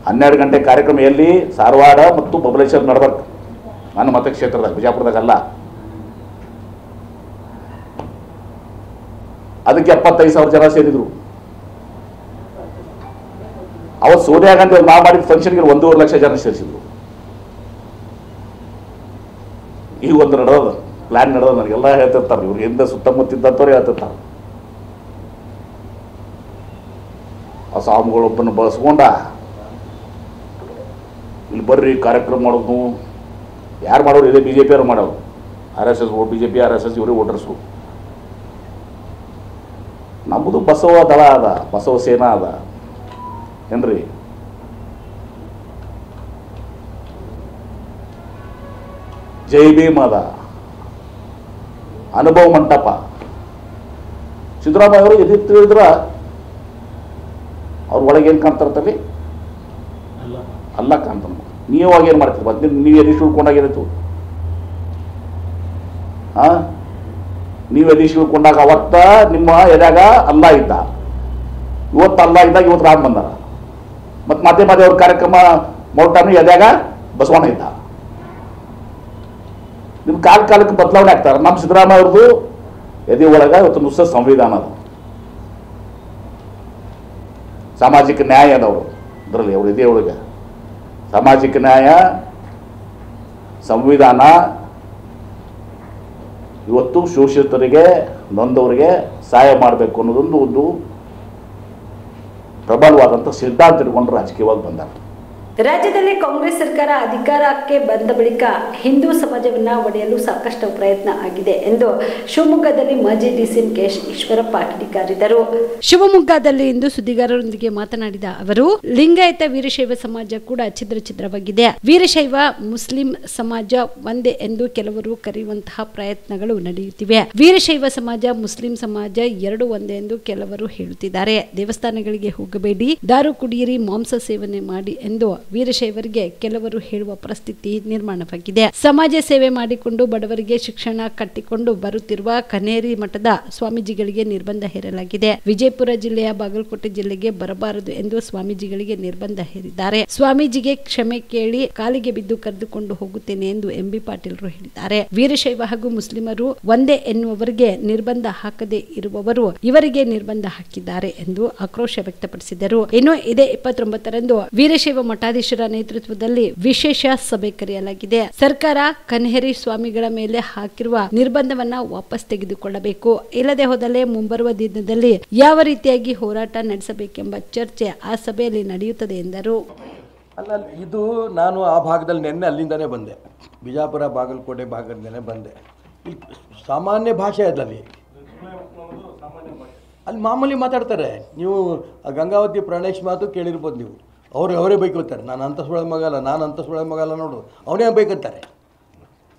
12 ಗಂಟೆ ಕಾರ್ಯಕ್ರಮ ಎಲ್ಲಿ? ಧಾರವಾಡ ಮತ್ತು ಬಬಲೇಶ್ವರ ನಡ್ಬರ್ಕ್, ನನ್ನ ಮತಕ್ಷೇತ್ರದಾಗ, ಬಿಜಾಪುರದಾಗಲ್ಲ. ಅದಕ್ಕೆ 75,000 ಜನ ಸೇರಿದ್ರು. ಅವತ್ತು ಸೋನಿಯಾ ಗಾಂಧಿ ಅವ್ರು ಮಾಡಿದ ಫಂಕ್ಷನ್ಗೆ 1.5 ಲಕ್ಷ ಜನ ಸೇರಿಸಿದ್ರು. ಈಗ ಒಂದು ನಡೆದ ಪ್ಲಾನ್ ನಡೆದ, ನನಗೆಲ್ಲ ಹೇಳ್ತಿರ್ತಾರೆ, ಇವ್ರು ಹಿಂದೆ ಸುತ್ತಮುತ್ತಿದ್ದಂಥವ್ರು ಹೇಳ್ತಿರ್ತಾರೆ. ಆ ಸ್ವಾಮಿಗಳೊಬ್ಬನ ಬಳಸ್ಕೊಂಡ ಇಲ್ಲಿ ಬರ್ರಿ ಕಾರ್ಯಕ್ರಮ ಮಾಡೋದು. ಯಾರು ಮಾಡೋರು? ಇದೇ BJP ಅವ್ರು ಮಾಡೋರು. RSS BJP RSS ಇವರೇ ವೋಟರ್ಸು. ನಮ್ಮದು ಬಸವ ದಳ ಅದ, ಬಸವ ಸೇನಾ ಅದ ಏನ್ರಿ. ಜೈ ಭೀಮ್ ಅದ, ಅನುಭವ ಮಂಟಪ. ಸಿದ್ದರಾಮಯ್ಯ ಅವರು ಎದ್ದು ತಿಳಿದ್ರ ಅವ್ರ ಒಳಗೆ ಏನು ಕಾಣ್ತಾರಲ್ಲಿ? ಅಲ್ಲ ಕಾಣ್ತಾನ. ನೀವಾಗ ಏನು ಮಾಡ್ತೀರಿ? ಮತ್ತೆ ನೀವು ಎದಿಷ್ಟು ಉಳ್ಕೊಂಡಾಗಿತ್ತು. ನೀವು ಎದಿಷ್ಟು ಉಳ್ಕೊಂಡಾಗ ಅವತ್ತ ನಿಮ್ಮ ಎದ್ಯಾಗ ಅಲ್ಲ ಇದ್ದ, ಇವತ್ತು ಅಲ್ಲ ಇದ್ದಾಗ ಇವತ್ತು ರಾಮ್ ಬಂದಾರ. ಮತ್ತು ಮತ್ತೆ ಅವ್ರ ಕಾರ್ಯಕ್ರಮ ಮೊರಟಾನು ಎದ್ಯಾಗ ಬಸವಣ್ಣ ಇದ್ದ. ನಿಮ್ಮ ಕಾಲಕ್ಕೆ ಬದಲಾವಣೆ ಆಗ್ತಾರೆ. ನಮ್ಮ ಸಿದ್ದರಾಮಯ್ಯ ಅವ್ರದ್ದು ಎದೆ ಒಳಗೆ ಇವತ್ತು ನುಸ್ಸ ಸಂವಿಧಾನ ಅದು, ಸಾಮಾಜಿಕ ನ್ಯಾಯ ಅದವರು. ಅದರಲ್ಲಿ ಅವ್ರ ಎದೆ ಒಳಗೆ ಸಾಮಾಜಿಕ ನ್ಯಾಯ, ಸಂವಿಧಾನ. ಇವತ್ತು ಶೋಷಿತರಿಗೆ, ನೊಂದವರಿಗೆ ಸಹಾಯ ಮಾಡಬೇಕು ಅನ್ನೋದೊಂದು ಒಂದು ಪ್ರಬಲವಾದಂಥ ಸಿದ್ಧಾಂತ ಇಟ್ಕೊಂಡು ರಾಜಕೀಯವಾಗಿ ಬಂದಾರ. ರಾಜ್ಯದಲ್ಲಿ ಕಾಂಗ್ರೆಸ್ ಸರ್ಕಾರ ಅಧಿಕಾರಕ್ಕೆ ಬಂದ ಬಳಿಕ ಹಿಂದೂ ಸಮಾಜವನ್ನ ಒಡೆಯಲು ಸಾಕಷ್ಟು ಪ್ರಯತ್ನ ಆಗಿದೆ ಎಂದು ಶಿವಮೊಗ್ಗದಲ್ಲಿ ಮಾಜಿ ಡಿಸಿಎಂ KH ಈಶ್ವರಪ್ಪ ಕಿಡಿಕಾರಿದರು. ಶಿವಮೊಗ್ಗದಲ್ಲಿ ಇಂದು ಸುದ್ದಿಗಾರರೊಂದಿಗೆ ಮಾತನಾಡಿದ ಅವರು, ಲಿಂಗಾಯತ ವೀರಶೈವ ಸಮಾಜ ಕೂಡ ಛಿದ್ರವಾಗಿದೆ. ವೀರಶೈವ ಮುಸ್ಲಿಂ ಸಮಾಜ ಒಂದೇ ಎಂದು ಕೆಲವರು ಕರೆಯುವಂತಹ ಪ್ರಯತ್ನಗಳು ನಡೆಯುತ್ತಿವೆ. ವೀರಶೈವ ಸಮಾಜ ಮುಸ್ಲಿಂ ಸಮಾಜ ಎರಡು ಒಂದೇ ಎಂದು ಕೆಲವರು ಹೇಳುತ್ತಿದ್ದಾರೆ. ದೇವಸ್ಥಾನಗಳಿಗೆ ಹೋಗಬೇಡಿ, ದಾರು ಕುಡಿಯಿರಿ, ಮಾಂಸ ಸೇವನೆ ಮಾಡಿ ಎಂದು ವೀರಶೈವರಿಗೆ ಕೆಲವರು ಹೇಳುವ ಪರಿಸ್ಥಿತಿ ನಿರ್ಮಾಣವಾಗಿದೆ. ಸಮಾಜ ಸೇವೆ ಮಾಡಿಕೊಂಡು ಬಡವರಿಗೆ ಶಿಕ್ಷಣ ಕಟ್ಟಿಕೊಂಡು ಬರುತ್ತಿರುವ ಕನ್ನೇರಿ ಮಠದ ಸ್ವಾಮೀಜಿಗಳಿಗೆ ನಿರ್ಬಂಧ ಹೇರಲಾಗಿದೆ. ವಿಜಯಪುರ ಜಿಲ್ಲೆಯ ಬಾಗಲಕೋಟೆ ಜಿಲ್ಲೆಗೆ ಬರಬಾರದು ಎಂದು ಸ್ವಾಮೀಜಿಗಳಿಗೆ ನಿರ್ಬಂಧ ಹೇರಿದ್ದಾರೆ. ಸ್ವಾಮೀಜಿಗೆ ಕ್ಷಮೆ ಕೇಳಿ ಕಾಲಿಗೆ ಬಿದ್ದು ಕರೆದುಕೊಂಡು ಹೋಗುತ್ತೇನೆ ಎಂದು MB ಪಾಟೀಲರು ಹೇಳಿದ್ದಾರೆ. ವೀರಶೈವ ಹಾಗೂ ಮುಸ್ಲಿಮರು ಒಂದೇ ಎನ್ನುವವರಿಗೆ ನಿರ್ಬಂಧ ಹಾಕದೇ ಇರುವವರು ಇವರಿಗೆ ನಿರ್ಬಂಧ ಹಾಕಿದ್ದಾರೆ ಎಂದು ಆಕ್ರೋಶ ವ್ಯಕ್ತಪಡಿಸಿದರು. ಇನ್ನು ಇದೇ 29ರಂದು ವೀರಶೈವ ಮಠಾಧೀಶರ ನೇತೃತ್ವದಲ್ಲಿ ವಿಶೇಷ ಸಭೆ ಕರೆಯಲಾಗಿದೆ. ಸರ್ಕಾರ ಕನ್ನೇರಿ ಸ್ವಾಮಿಗಳ ಮೇಲೆ ಹಾಕಿರುವ ನಿರ್ಬಂಧವನ್ನ ವಾಪಸ್ ತೆಗೆದುಕೊಳ್ಳಬೇಕು, ಇಲ್ಲದೆ ಹೋದಲ್ಲಿ ಮುಂಬರುವ ದಿನದಲ್ಲಿ ಯಾವ ರೀತಿಯಾಗಿ ಹೋರಾಟ ನಡೆಸಬೇಕೆಂಬ ಚರ್ಚೆ ಆ ಸಭೆಯಲ್ಲಿ ನಡೆಯುತ್ತದೆ ಎಂದರು. ಅಲ್ಲ, ಇದು ನಾನು ಆ ಭಾಗದಲ್ಲಿ ನೆನ್ನೆ ಅಲ್ಲಿಂದನೇ ಬಂದೆ, ಬಿಜಾಪುರ ಬಾಗಲಕೋಟೆ ಭಾಗದಿಂದನೇ ಬಂದೆ. ಇಲ್ಲಿ ಸಾಮಾನ್ಯ ಭಾಷೆ ಅದಲ್ಲಿ, ಅಲ್ಲಿ ಮಾಮೂಲಿ ಮಾತಾಡ್ತಾರೆ. ನೀವು ಗಂಗಾವತಿ ಪ್ರಾಣೇಶ್ ಮಾತು ಕೇಳಿರ್ಬೋದು ನೀವು. ಅವರೇ ಬೈಕೋತಾರೆ, ನಾನು ಅಂತ ಸುಳೆ ಮಗಲ್ಲ, ನಾನು ಅಂತ ಸುಳೆ ಮಗಲ್ಲ, ನೋಡು ಅವನೇ ಬೈಕೋತಾರೆ.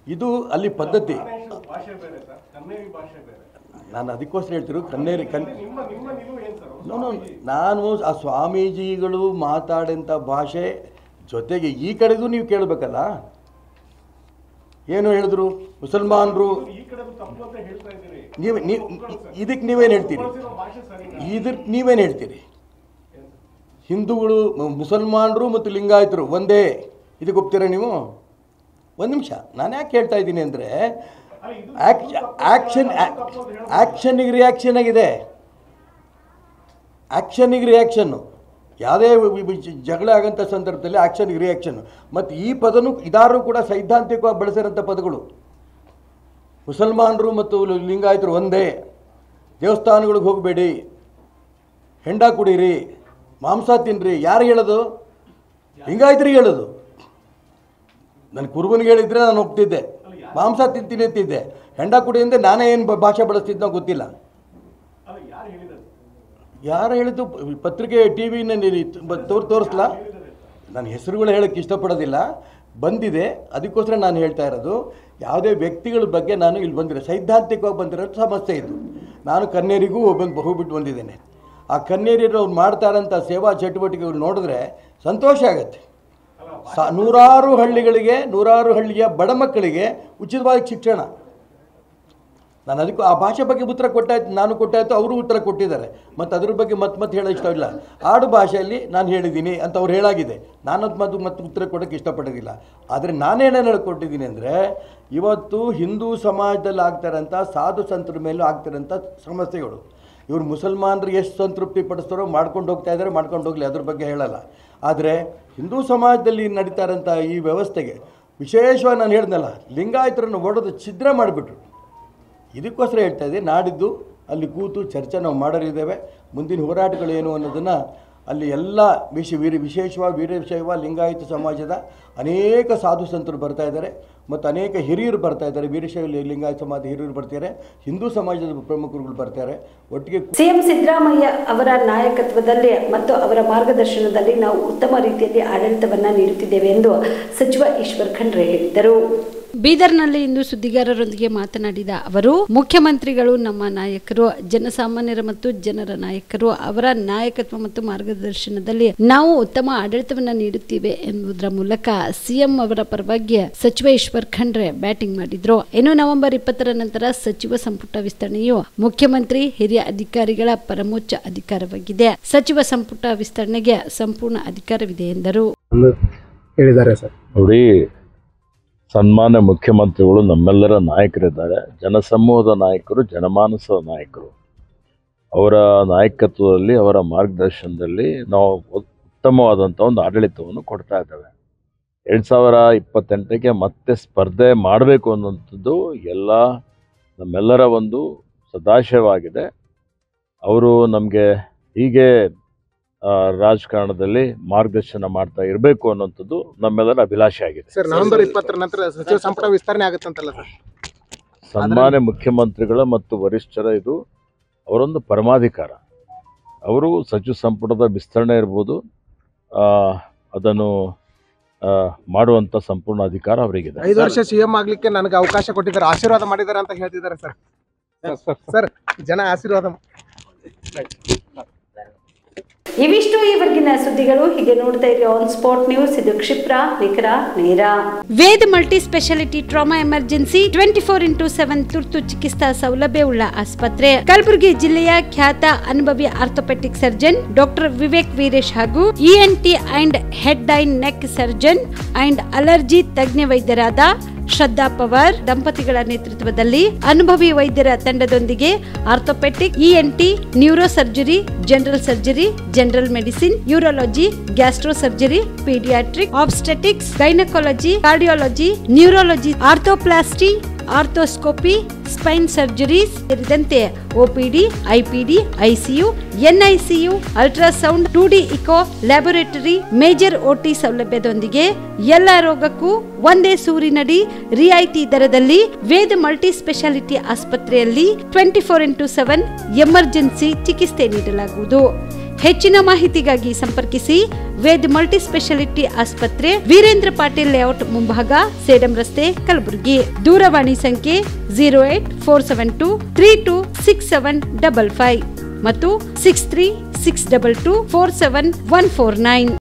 ಇದು ಅಲ್ಲಿ ಪದ್ಧತಿ. ನಾನು ಅದಕ್ಕೋಸ್ಕರ ಹೇಳ್ತಿರು ಕನ್ನೇರಿ ನಾನು ಆ ಸ್ವಾಮೀಜಿಗಳು ಮಾತಾಡಂಥ ಭಾಷೆ ಜೊತೆಗೆ ಈ ಕಡೆಗೂ ನೀವು ಕೇಳಬೇಕಲ್ಲ. ಏನು ಹೇಳಿದ್ರು ಮುಸಲ್ಮಾನರು, ಇದಕ್ಕೆ ನೀವೇನು ಹೇಳ್ತೀರಿ? ಇದಕ್ಕೆ ನೀವೇನು ಹೇಳ್ತೀರಿ? ಹಿಂದೂಗಳು, ಮುಸಲ್ಮಾನರು ಮತ್ತು ಲಿಂಗಾಯತರು ಒಂದೇ, ಇದಕ್ಕೆ ಒಪ್ತೀರಾ ನೀವು? ಒಂದು ನಿಮಿಷ, ನಾನು ಯಾಕೆ ಹೇಳ್ತಾ ಇದ್ದೀನಿ ಅಂದರೆ, ಆ್ಯಕ್ಷನ್ನಿಗೆ ರಿಯಾಕ್ಷನ್ ಆಗಿದೆ. ಆ್ಯಕ್ಷನ್ನಿಗೆ ರಿಯಾಕ್ಷನ್ನು, ಯಾವುದೇ ಜಗಳ ಆಗೋಂಥ ಸಂದರ್ಭದಲ್ಲಿ ಆ್ಯಕ್ಷನ್ಗೆ ರಿಯಾಕ್ಷನ್ನು. ಮತ್ತು ಈ ಪದನೂ ಇದಾರು ಕೂಡ ಸೈದ್ಧಾಂತಿಕವಾಗಿ ಬಳಸಿರೋಂಥ ಪದಗಳು. ಮುಸಲ್ಮಾನರು ಮತ್ತು ಲಿಂಗಾಯತರು ಒಂದೇ, ದೇವಸ್ಥಾನಗಳಿಗೆ ಹೋಗಬೇಡಿ, ಹೆಂಡ ಕುಡೀರಿ, ಮಾಂಸ ತಿನ್ನಿರಿ. ಯಾರು ಹೇಳೋದು? ಲಿಂಗಾಯತರಿಗೆ ಹೇಳೋದು. ನನ್ನ ಕುರುಬನಿಗೆ ಹೇಳಿದರೆ ನಾನು ಒಪ್ತಿದ್ದೆ, ಮಾಂಸ ತಿಂತೀನಿ ಅಂತಿದ್ದೆ. ಹೆಂಡ ಕುಡಿಯಿಂದ ನಾನೇ ಏನು ಭಾಷೆ ಬಳಸ್ತಿದ್ನೋ ಗೊತ್ತಿಲ್ಲ. ಯಾರು ಹೇಳಿದ್ದು? ಪತ್ರಿಕೆ TV ತೋರಿಸ್ಲಾ? ನಾನು ಹೆಸರುಗಳು ಹೇಳೋಕ್ಕೆ ಇಷ್ಟಪಡೋದಿಲ್ಲ, ಬಂದಿದೆ. ಅದಕ್ಕೋಸ್ಕರ ನಾನು ಹೇಳ್ತಾ ಇರೋದು, ಯಾವುದೇ ವ್ಯಕ್ತಿಗಳ ಬಗ್ಗೆ ನಾನು ಇಲ್ಲಿ ಬಂದಿರೋ ಸೈದ್ಧಾಂತಿಕವಾಗಿ ಬಂದಿರೋ ಸಮಸ್ಯೆ ಇದು. ನಾನು ಕನ್ನೇರಿಗೂ ಹೋಗ್ಬಿಟ್ಟು ಬಂದಿದ್ದೇನೆ. ಆ ಕನ್ನೇರಿಯರು ಅವ್ರು ಮಾಡ್ತಾ ಇರೋಂಥ ಸೇವಾ ಚಟುವಟಿಕೆಗಳು ನೋಡಿದ್ರೆ ಸಂತೋಷ ಆಗುತ್ತೆ. ನೂರಾರು ಹಳ್ಳಿಯ ಬಡ ಮಕ್ಕಳಿಗೆ ಉಚಿತವಾದ ಶಿಕ್ಷಣ. ನಾನು ಅದಕ್ಕೂ ಆ ಭಾಷೆ ಬಗ್ಗೆ ಉತ್ತರ ಕೊಟ್ಟಾಯ್ತು, ನಾನು ಕೊಟ್ಟಾಯ್ತು, ಅವರು ಉತ್ತರ ಕೊಟ್ಟಿದ್ದಾರೆ. ಮತ್ತು ಅದ್ರ ಬಗ್ಗೆ ಮತ್ತೆ ಹೇಳೋ ಇಷ್ಟ ಇಲ್ಲ. ಆಡು ಭಾಷೆಯಲ್ಲಿ ನಾನು ಹೇಳಿದ್ದೀನಿ ಅಂತ ಅವ್ರು ಹೇಳಾಗಿದೆ. ನಾನು ಮತ್ತೆ ಉತ್ತರ ಕೊಡೋಕ್ಕೆ ಇಷ್ಟಪಡೋದಿಲ್ಲ. ಆದರೆ ನಾನೇನೇನು ಹೇಳ್ಕೊಟ್ಟಿದ್ದೀನಿ ಅಂದರೆ, ಇವತ್ತು ಹಿಂದೂ ಸಮಾಜದಲ್ಲಿ ಆಗ್ತಾರಂಥ ಸಾಧು ಸಂತರ ಮೇಲೂ ಆಗ್ತಾರಂಥ ಸಮಸ್ಯೆಗಳು ಇವರು ಮುಸಲ್ಮಾನರಿಗೆ ಎಷ್ಟು ಸಂತೃಪ್ತಿ ಪಡಿಸ್ತಾರೋ ಮಾಡ್ಕೊಂಡು ಹೋಗ್ತಾ ಇದ್ದಾರೆ, ಮಾಡ್ಕೊಂಡು ಹೋಗಲಿ, ಅದ್ರ ಬಗ್ಗೆ ಹೇಳಲ್ಲ. ಆದರೆ ಹಿಂದೂ ಸಮಾಜದಲ್ಲಿ ನಡೀತಾ ಇರೋಂಥ ಈ ವ್ಯವಸ್ಥೆಗೆ ವಿಶೇಷವಾಗಿ ನಾನು ಹೇಳ್ದಲ್ಲ, ಲಿಂಗಾಯತರನ್ನು ಒಡೆದು ಛಿದ್ರ ಮಾಡಿಬಿಟ್ರು. ಇದಕ್ಕೋಸ್ಕರ ಹೇಳ್ತಾ ಇದ್ದೆ, ನಾಡಿದ್ದು ಅಲ್ಲಿ ಕೂತು ಚರ್ಚೆ ನಾವು ಮಾಡೋರಿದ್ದೇವೆ. ಮುಂದಿನ ಹೋರಾಟಗಳೇನು ಅನ್ನೋದನ್ನು ಅಲ್ಲಿ ಎಲ್ಲ ವಿಶೇಷವಾಗಿ ವೀರಶೈವ ಲಿಂಗಾಯತ ಸಮಾಜದ ಅನೇಕ ಸಾಧು ಸಂತರು ಬರ್ತಾ ಇದ್ದಾರೆ ಮತ್ತು ಅನೇಕ ಹಿರಿಯರು ಬರ್ತಾ ಇದ್ದಾರೆ. ವೀರಶೈವ ಲಿಂಗಾಯತ ಸಮಾಜದ ಹಿರಿಯರು ಬರ್ತಾರೆ, ಹಿಂದೂ ಸಮಾಜದ ಪ್ರಮುಖರುಗಳು ಬರ್ತಾರೆ. ಒಟ್ಟಿಗೆ ಸಿಎಂ ಸಿದ್ದರಾಮಯ್ಯ ಅವರ ನಾಯಕತ್ವದಲ್ಲಿ ಮತ್ತು ಅವರ ಮಾರ್ಗದರ್ಶನದಲ್ಲಿ ನಾವು ಉತ್ತಮ ರೀತಿಯಲ್ಲಿ ಆಡಳಿತವನ್ನ ನೀಡುತ್ತಿದ್ದೇವೆ ಎಂದು ಸಚಿವ ಈಶ್ವರ್ ಖಂಡ್ರೆ ಹೇಳಿದರು. ಬೀದರ್ನಲ್ಲಿ ಇಂದು ಸುದ್ದಿಗಾರರೊಂದಿಗೆ ಮಾತನಾಡಿದ ಅವರು, ಮುಖ್ಯಮಂತ್ರಿಗಳು ನಮ್ಮ ನಾಯಕರು, ಜನಸಾಮಾನ್ಯರ ಮತ್ತು ಜನರ ನಾಯಕರು. ಅವರ ನಾಯಕತ್ವ ಮತ್ತು ಮಾರ್ಗದರ್ಶನದಲ್ಲಿ ನಾವು ಉತ್ತಮ ಆಡಳಿತವನ್ನ ನೀಡುತ್ತೇವೆ ಎನ್ನುವುದರ ಮೂಲಕ ಸಿಎಂ ಅವರ ಪರವಾಗಿ ಸಚಿವ ಈಶ್ವರ್ ಖಂಡ್ರೆ ಬ್ಯಾಟಿಂಗ್ ಮಾಡಿದ್ರು. ಇನ್ನು ನವೆಂಬರ್ 20ರ ನಂತರ ಸಚಿವ ಸಂಪುಟ ವಿಸ್ತರಣೆಯು ಮುಖ್ಯಮಂತ್ರಿ ಹಿರಿಯ ಅಧಿಕಾರಿಗಳ ಪರಮೋಚ್ಚ ಅಧಿಕಾರವಾಗಿದೆ. ಸಚಿವ ಸಂಪುಟ ವಿಸ್ತರಣೆಗೆ ಸಂಪೂರ್ಣ ಅಧಿಕಾರವಿದೆ ಎಂದರು. ಹೇಳಿದ್ದಾರೆ ಸರ್. ನೋಡಿ, ಸನ್ಮಾನ್ಯ ಮುಖ್ಯಮಂತ್ರಿಗಳು ನಮ್ಮೆಲ್ಲರ ನಾಯಕರಿದ್ದಾರೆ. ಜನಸಮೂಹದ ನಾಯಕರು, ಜನಮಾನಸದ ನಾಯಕರು. ಅವರ ನಾಯಕತ್ವದಲ್ಲಿ, ಅವರ ಮಾರ್ಗದರ್ಶನದಲ್ಲಿ ನಾವು ಉತ್ತಮವಾದಂಥ ಒಂದು ಆಡಳಿತವನ್ನು ಕೊಡ್ತಾ ಇದ್ದೇವೆ. 2028ಕ್ಕೆ ಮತ್ತೆ ಸ್ಪರ್ಧೆ ಮಾಡಬೇಕು ಅನ್ನುವಂಥದ್ದು ನಮ್ಮೆಲ್ಲರ ಒಂದು ಸದಾಶಯವಾಗಿದೆ. ಅವರು ನಮಗೆ ಹೀಗೆ ರಾಜಕಾರಣದಲ್ಲಿ ಮಾರ್ಗದರ್ಶನ ಮಾಡ್ತಾ ಇರಬೇಕು ಅನ್ನೋಂಥದ್ದು ನಮ್ಮೆಲ್ಲರ ಅಭಿಲಾಷೆ ಆಗಿದೆ. ಸರ್, ನವೆಂಬರ್ 20ರ ನಂತರ ಸಚಿವ ಸಂಪುಟ ವಿಸ್ತರಣೆ ಆಗುತ್ತಂತಲ್ಲ ಸರ್? ಸನ್ಮಾನ್ಯ ಮುಖ್ಯಮಂತ್ರಿಗಳ ಮತ್ತು ವರಿಷ್ಠರ ಇದು ಅವರೊಂದು ಪರಮಾಧಿಕಾರ. ಅವರು ಸಚಿವ ಸಂಪುಟದ ವಿಸ್ತರಣೆ ಇರ್ಬೋದು, ಅದನ್ನು ಮಾಡುವಂಥ ಸಂಪೂರ್ಣ ಅಧಿಕಾರ ಅವರಿಗಿದೆ. 5 ವರ್ಷ ಸಿಎಂ ಆಗ್ಲಿಕ್ಕೆ ನನಗೆ ಅವಕಾಶ ಕೊಟ್ಟಿದ್ದಾರೆ, ಆಶೀರ್ವಾದ ಮಾಡಿದ್ದಾರೆ ಅಂತ ಹೇಳ್ತಿದ್ದಾರೆ ಸರ್. ಸರ್, ಜನ ಆಶೀರ್ವಾದ. ಇವಿಷ್ಟು ಈವರೆಗಿನ ಸುದ್ದಿಗಳು. ಹೀಗೆ ನೋಡ್ತಾ ಇರಿ ಆನ್ ಸ್ಪಾಟ್ ನ್ಯೂಸ್. ಇದು ಕ್ಷಿಪ್ರ, ನಿಖರ, ನೇರ. Veda multi speciality trauma emergency 24x7 ತುರ್ತು ಚಿಕಿತ್ಸಾ ಸೌಲಭ್ಯವುಳ್ಳ ಆಸ್ಪತ್ರೆ. ಕಲಬುರಗಿ ಜಿಲ್ಲೆಯ ಖ್ಯಾತ ಅನುಭವಿ orthopaedic surgeon doctor Vivek Veeresh ಹಾಗೂ ENT and head and neck surgeon and allergy ತಜ್ಞ ವೈದ್ಯರಾದ ಶ್ರದ್ಧಾ ಪವಾರ್ ದಂಪತಿಗಳ ನೇತೃತ್ವದಲ್ಲಿ ಅನುಭವಿ ವೈದ್ಯರ ತಂಡದೊಂದಿಗೆ orthopaedic, ENT, neuro surgery, general surgery, general medicine, urology, gastro surgery, paediatric, obstetrics, gynaecology, cardiology, neurology, arthroplasty, arthroscopy, spine surgeries ಸೇರಿದಂತೆ OPD, IPD, ICU, NICU, ultrasound, 2D echo, laboratory, major OT ಸೌಲಭ್ಯದೊಂದಿಗೆ ಎಲ್ಲ ರೋಗಕ್ಕೂ ಒಂದೇ ಸೂರಿನಡಿ ರಿಯಾಯಿತಿ ದರದಲ್ಲಿ ವೇದ ಮಲ್ಟಿ ಸ್ಪೆಷಾಲಿಟಿ ಆಸ್ಪತ್ರೆಯಲ್ಲಿ 24x7 emergency ಚಿಕಿತ್ಸೆ ನೀಡಲಾಗುವುದು. ಹೆಚ್ಚಿನ ಮಾಹಿತಿಗಾಗಿ ಸಂಪರ್ಕಿಸಿ ವೇದ್ ಮಲ್ಟಿ ಸ್ಪೆಷಾಲಿಟಿ ಆಸ್ಪತ್ರೆ, ವೀರೇಂದ್ರ ಪಾಟೀಲ್ ಲೇಔಟ್ ಮುಂಭಾಗ, ಸೇಡಂ ರಸ್ತೆ, ಕಲಬುರಗಿ. ದೂರವಾಣಿ ಸಂಖ್ಯೆ 08472326755 ಮತ್ತು 6362247149.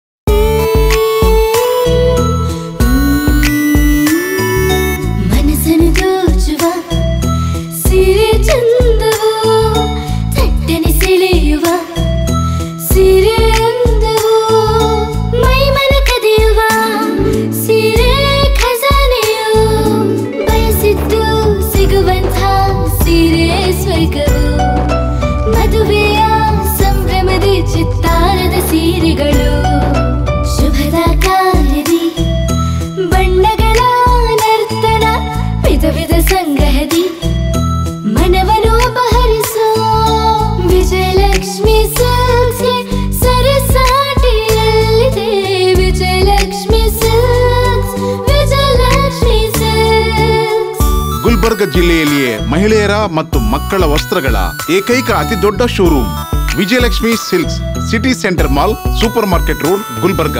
ಗುಲ್ಬರ್ಗ ಜಿಲ್ಲೆಯಲ್ಲಿಯೇ ಮಹಿಳೆಯರ ಮತ್ತು ಮಕ್ಕಳ ವಸ್ತ್ರಗಳ ಏಕೈಕ ಅತಿ ದೊಡ್ಡ showroom Vijayalakshmi silks, city centre mall, super market road, Gulbarga.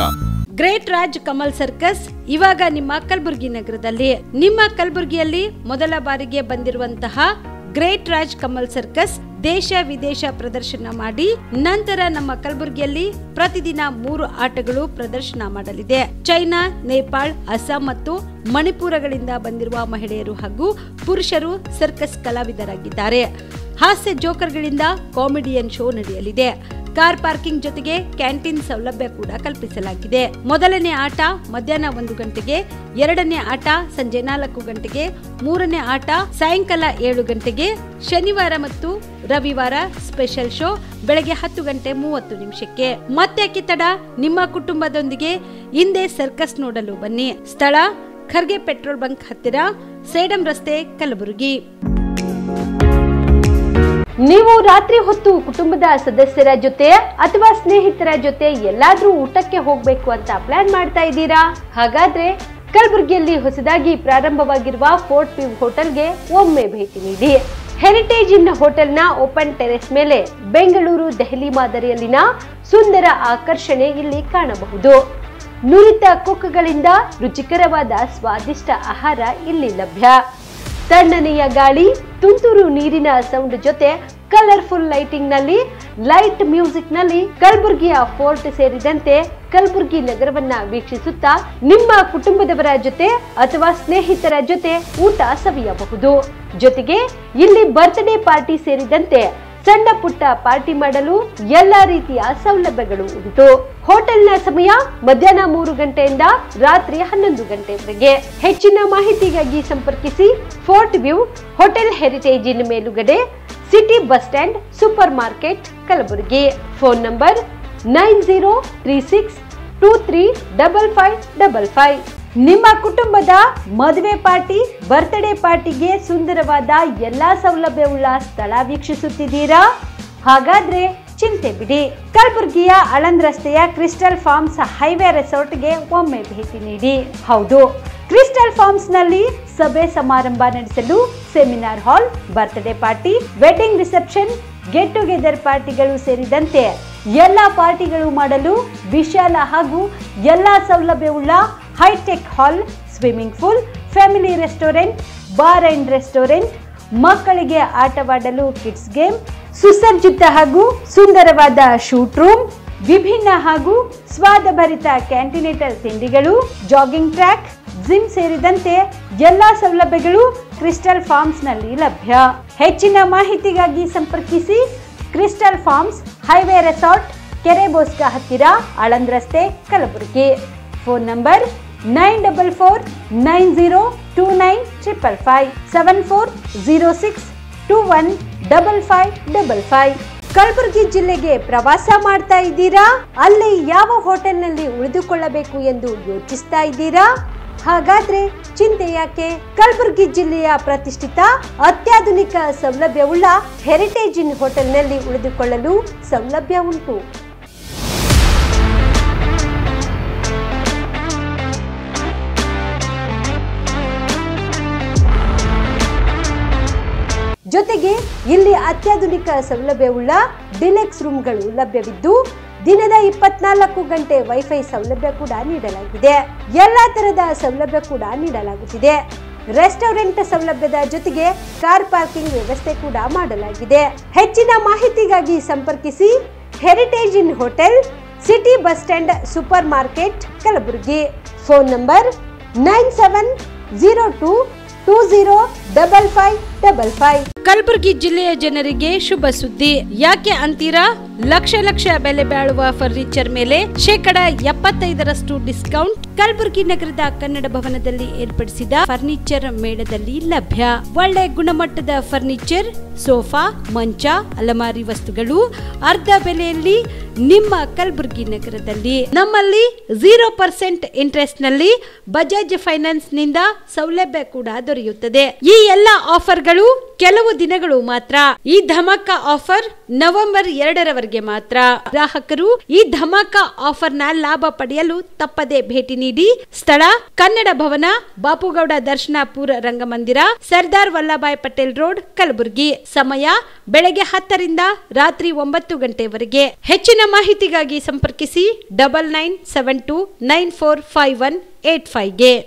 Great Raj Kamal circus ಇವಾಗ ನಿಮ್ಮ ಕಲಬುರಗಿ ನಗರದಲ್ಲಿ. ನಿಮ್ಮ ಕಲಬುರಗಿಯಲ್ಲಿ ಮೊದಲ ಬಾರಿಗೆ ಬಂದಿರುವಂತಹ ಗ್ರೇಟ್ ರಾಜ್ ಕಮಲ್ ಸರ್ಕಸ್ ದೇಶ ವಿದೇಶ ಪ್ರದರ್ಶನ ಮಾಡಿ ನಂತರ ನಮ್ಮ ಕಲಬುರಗಿಯಲ್ಲಿ ಪ್ರತಿದಿನ 3 ಆಟಗಳು ಪ್ರದರ್ಶನ ಮಾಡಲಿದೆ. ಚೈನಾ, ನೇಪಾಳ, ಅಸ್ಸಾಂ ಮತ್ತು ಮಣಿಪುರಗಳಿಂದ ಬಂದಿರುವ ಮಹಿಳೆಯರು ಹಾಗೂ ಪುರುಷರು ಸರ್ಕಸ್ ಕಲಾವಿದರಾಗಿದ್ದಾರೆ. ಹಾಸ್ಯ ಜೋಕರ್ಗಳಿಂದ ಕಾಮಿಡಿಯನ್ ಶೋ ನಡೆಯಲಿದೆ. ಕಾರ್ ಪಾರ್ಕಿಂಗ್ ಜೊತೆಗೆ ಕ್ಯಾಂಟೀನ್ ಸೌಲಭ್ಯ ಕೂಡ ಕಲ್ಪಿಸಲಾಗಿದೆ. ಮೊದಲನೇ ಆಟ ಮಧ್ಯಾಹ್ನ 1 ಗಂಟೆಗೆ, ಎರಡನೇ ಆಟ ಸಂಜೆ 4 ಗಂಟೆಗೆ, ಮೂರನೇ ಆಟ ಸಾಯಂಕಾಲ 7 ಗಂಟೆಗೆ. ಶನಿವಾರ ಮತ್ತು ರವಿವಾರ ಸ್ಪೆಷಲ್ ಶೋ ಬೆಳಗ್ಗೆ 10:30 ಮತ್ತೆ ತಡ, ನಿಮ್ಮ ಕುಟುಂಬದೊಂದಿಗೆ ಹಿಂದೆ ಸರ್ಕಸ್ ನೋಡಲು ಬನ್ನಿ. ಸ್ಥಳ ಖರ್ಗೆ ಪೆಟ್ರೋಲ್ ಬಂಕ್ ಹತ್ತಿರ, ಸೇಡಂ ರಸ್ತೆ, ಕಲಬುರಗಿ. ನೀವು ರಾತ್ರಿ ಹೊತ್ತು ಕುಟುಂಬದ ಸದಸ್ಯರ ಜೊತೆ ಅಥವಾ ಸ್ನೇಹಿತರ ಜೊತೆ ಎಲ್ಲಾದ್ರೂ ಊಟಕ್ಕೆ ಹೋಗ್ಬೇಕು ಅಂತ ಪ್ಲಾನ್ ಮಾಡ್ತಾ ಇದ್ದೀರಾ? ಹಾಗಾದ್ರೆ ಕಲಬುರಗಿಯಲ್ಲಿ ಹೊಸದಾಗಿ ಪ್ರಾರಂಭವಾಗಿರುವ ಫೋರ್ಟ್ ವ್ಯೂ ಹೋಟೆಲ್ಗೆ ಒಮ್ಮೆ ಭೇಟಿ ನೀಡಿ. ಹೆರಿಟೇಜ್ ಇನ್ ಹೋಟೆಲ್ನ ಓಪನ್ ಟೆರೆಸ್ ಮೇಲೆ ಬೆಂಗಳೂರು, ದೆಹಲಿ ಮಾದರಿಯಲ್ಲಿನ ಸುಂದರ ಆಕರ್ಷಣೆ ಇಲ್ಲಿ ಕಾಣಬಹುದು. ನುರಿತ ಕುಕ್ಗಳಿಂದ ರುಚಿಕರವಾದ ಸ್ವಾದಿಷ್ಟ ಆಹಾರ ಇಲ್ಲಿ ಲಭ್ಯ. ತಣ್ಣನೆಯ ಗಾಳಿ, ತುಂತುರು ನೀರಿನ ಸೌಂಡ್ ಜೊತೆ ಕಲರ್ಫುಲ್ ಲೈಟಿಂಗ್ ನಲ್ಲಿ, ಲೈಟ್ ಮ್ಯೂಸಿಕ್ ನಲ್ಲಿ ಕಲಬುರಗಿಯ ಫೋರ್ಟ್ ಸೇರಿದಂತೆ ಕಲಬುರಗಿ ನಗರವನ್ನ ವೀಕ್ಷಿಸುತ್ತಾ ನಿಮ್ಮ ಕುಟುಂಬದವರ ಜೊತೆ ಅಥವಾ ಸ್ನೇಹಿತರ ಜೊತೆ ಊಟ ಸವಿಯಬಹುದು. ಜೊತೆಗೆ ಇಲ್ಲಿ ಬರ್ತ್ಡೇ ಪಾರ್ಟಿ ಸೇರಿದಂತೆ ಸಣ್ಣ ಪುಟ್ಟ ಪಾರ್ಟಿ ಮಾಡಲು ಎಲ್ಲಾ ರೀತಿಯ ಸೌಲಭ್ಯಗಳು ಉಂಟು. ಹೋಟೆಲ್ನ ಸಮಯ ಮಧ್ಯಾಹ್ನ 3 ಗಂಟೆಯಿಂದ ರಾತ್ರಿ 11 ಗಂಟೆವರೆಗೆ. ಹೆಚ್ಚಿನ ಮಾಹಿತಿಗಾಗಿ ಸಂಪರ್ಕಿಸಿ ಫೋರ್ಟ್ ವ್ಯೂ ಹೋಟೆಲ್, ಹೆರಿಟೇಜ್ ಇನ್ ಮೇಲುಗಡೆ, city bus stand, super market, Kalaburagi. Phone number 9036235555. ನಿಮ್ಮ ಕುಟುಂಬದ ಮದುವೆ ಪಾರ್ಟಿ, ಬರ್ತ್ಡೇ ಪಾರ್ಟಿಗೆ ಸುಂದರವಾದ ಎಲ್ಲಾ ಸೌಲಭ್ಯವುಳ್ಳ ಸ್ಥಳ ವೀಕ್ಷಿಸುತ್ತಿದ್ದೀರಾ? ಹಾಗಾದ್ರೆ ಚಿಂತೆ ಬಿಡಿ. ಕಲಬುರಗಿಯ ಆಳಂದ್ ರಸ್ತೆಯ ಕ್ರಿಸ್ಟಲ್ ಫಾರ್ಮ್ಸ್ ಹೈವೇ ರೆಸಾರ್ಟ್ಗೆ ಒಮ್ಮೆ ಭೇಟಿ ನೀಡಿ. ಹೌದು, ಕ್ರಿಸ್ಟಲ್ ಫಾರ್ಮ್ಸ್ ನಲ್ಲಿ ಸಭೆ ಸಮಾರಂಭ ನಡೆಸಲು seminar hall, birthday party, wedding reception, get together ಪಾರ್ಟಿಗಳು ಸೇರಿದಂತೆ ಎಲ್ಲ ಪಾರ್ಟಿಗಳು ಮಾಡಲು ವಿಶಾಲ ಹಾಗೂ ಎಲ್ಲ ಸೌಲಭ್ಯವುಳ್ಳ hi-tech hall, swimming pool, family restaurant, bar and restaurant, ಮಕ್ಕಳಿಗೆ ಆಟವಾಡಲು ಕಿಡ್ಸ್ ಗೇಮ್, ಸುಸಜ್ಜಿತ ಹಾಗೂ ಸುಂದರವಾದ ಶೂಟ್ ರೂಮ್, ವಿಭಿನ್ನ ಹಾಗೂ ಸ್ವಾದಭರಿತ ಕ್ಯಾಂಟಿನೇಟರ್ ತಿಂಡಿಗಳು, ಜಾಗಿಂಗ್ ಟ್ರ್ಯಾಕ್, ಜಿಮ್ ಸೇರಿದಂತೆ ಎಲ್ಲಾ ಸೌಲಭ್ಯಗಳು ಕ್ರಿಸ್ಟಲ್ ಫಾರ್ಮ್ಸ್ ನಲ್ಲಿ ಲಭ್ಯ. ಹೆಚ್ಚಿನ ಮಾಹಿತಿಗಾಗಿ ಸಂಪರ್ಕಿಸಿ ಕ್ರಿಸ್ಟಲ್ ಫಾರ್ಮ್ಸ್ ಹೈವೇ ರೆಸಾರ್ಟ್, ಕೆರೆ ಬೋಸ್ಕ ಹತ್ತಿರ, ಆಳಂದ್ ರಸ್ತೆ, ಕಲಬುರಗಿ. Phone number 9490295555 7406215555. ಕಲಬುರಗಿ ಜಿಲ್ಲೆಗೆ ಪ್ರವಾಸ ಮಾಡ್ತಾ ಇದ್ದೀರಾ? ಅಲ್ಲಿ ಯಾವ ಹೋಟೆಲ್ನಲ್ಲಿ ಉಳಿದುಕೊಳ್ಳಬೇಕು ಎಂದು ಯೋಚಿಸ್ತಾ ಇದ್ದೀರಾ? ಹಾಗಾದ್ರೆ ಚಿಂತೆ ಯಾಕೆ? ಕಲಬುರಗಿ ಜಿಲ್ಲೆಯ ಪ್ರತಿಷ್ಠಿತ ಅತ್ಯಾಧುನಿಕ ಸೌಲಭ್ಯವುಳ್ಳ ಹೆರಿಟೇಜ್ ಇನ್ ಹೋಟೆಲ್ನಲ್ಲಿ ಉಳಿದುಕೊಳ್ಳಲು ಸೌಲಭ್ಯ ಉಂಟು. ಜೊತೆಗೆ ಇಲ್ಲಿ ಅತ್ಯಾಧುನಿಕ ಸೌಲಭ್ಯವುಳ್ಳ ಡಿಲೆಕ್ಸ್ ರೂಮ್ಗಳು ಲಭ್ಯವಿದ್ದು ದಿನದ 24 ಗಂಟೆ ವೈಫೈ ಸೌಲಭ್ಯ ಕೂಡ ನೀಡಲಾಗಿದೆ. ಎಲ್ಲಾ ತರಹದ ಸೌಲಭ್ಯ ಕೂಡ ನೀಡಲಾಗುತ್ತಿದೆ. ರೆಸ್ಟೋರೆಂಟ್ ಸೌಲಭ್ಯದ ಜೊತೆಗೆ ಕಾರ್ ಪಾರ್ಕಿಂಗ್ ವ್ಯವಸ್ಥೆ ಕೂಡ ಮಾಡಲಾಗಿದೆ. ಹೆಚ್ಚಿನ ಮಾಹಿತಿಗಾಗಿ ಸಂಪರ್ಕಿಸಿ heritage inn hotel, city bus stand, super market, Kalaburagi. Phone number 9702205555. Kalaburagi ಜಿಲ್ಲೆಯ ಜನರಿಗೆ ಶುಭ ಸುದ್ದಿ. ಯಾಕೆ ಅಂತೀರಾ? ಲಕ್ಷ ಲಕ್ಷ ಬೆಲೆ ಬಾಳುವ ಫರ್ನಿಚರ್ ಮೇಲೆ 75% ಡಿಸ್ಕೌಂಟ್ ಕಲಬುರಗಿ ನಗರದ ಕನ್ನಡ ಭವನದಲ್ಲಿ ಏರ್ಪಡಿಸಿದ ಫರ್ನಿಚರ್ ಮೇಳದಲ್ಲಿ ಲಭ್ಯ. ಒಳ್ಳೆ ಗುಣಮಟ್ಟದ ಫರ್ನಿಚರ್, ಸೋಫಾ, ಮಂಚ, ಅಲಮಾರಿ ವಸ್ತುಗಳು ಅರ್ಧ ಬೆಲೆಯಲ್ಲಿ ನಿಮ್ಮ ಕಲಬುರಗಿ ನಗರದಲ್ಲಿ. ನಮ್ಮಲ್ಲಿ 0% ಇಂಟ್ರೆಸ್ಟ್ ನಲ್ಲಿ ಬಜಾಜ್ ಫೈನಾನ್ಸ್ ನಿಂದ ಸೌಲಭ್ಯ ಕೂಡ ದೊರೆಯುತ್ತದೆ. ಈ ಎಲ್ಲ ಆಫರ್ಗಳು ಕೆಲವು ದಿನಗಳು ಮಾತ್ರ. ಈ ಧಮಾಕ ಆಫರ್ ನವೆಂಬರ್ 2ರವರೆಗೆ ಮಾತ್ರ. ಗ್ರಾಹಕರು ಈ ಧಮಾಕ ಆಫರ್ನ ಲಾಭ ಪಡೆಯಲು ತಪ್ಪದೆ ಭೇಟಿ ನೀಡಿ. ಸ್ಥಳ ಕನ್ನಡ ಭವನ, ಬಾಪುಗೌಡ ದರ್ಶನಾಪುರ ರಂಗಮಂದಿರ, ಸರ್ದಾರ್ ವಲ್ಲಭಾಯ್ ಪಟೇಲ್ ರೋಡ್, ಕಲಬುರಗಿ. ಸಮಯ ಬೆಳಗ್ಗೆ 10ರಿಂದ ರಾತ್ರಿ 9 ಗಂಟೆವರೆಗೆ. ಹೆಚ್ಚಿನ ಮಾಹಿತಿಗಾಗಿ ಸಂಪರ್ಕಿಸಿ 9972945185ಗೆ.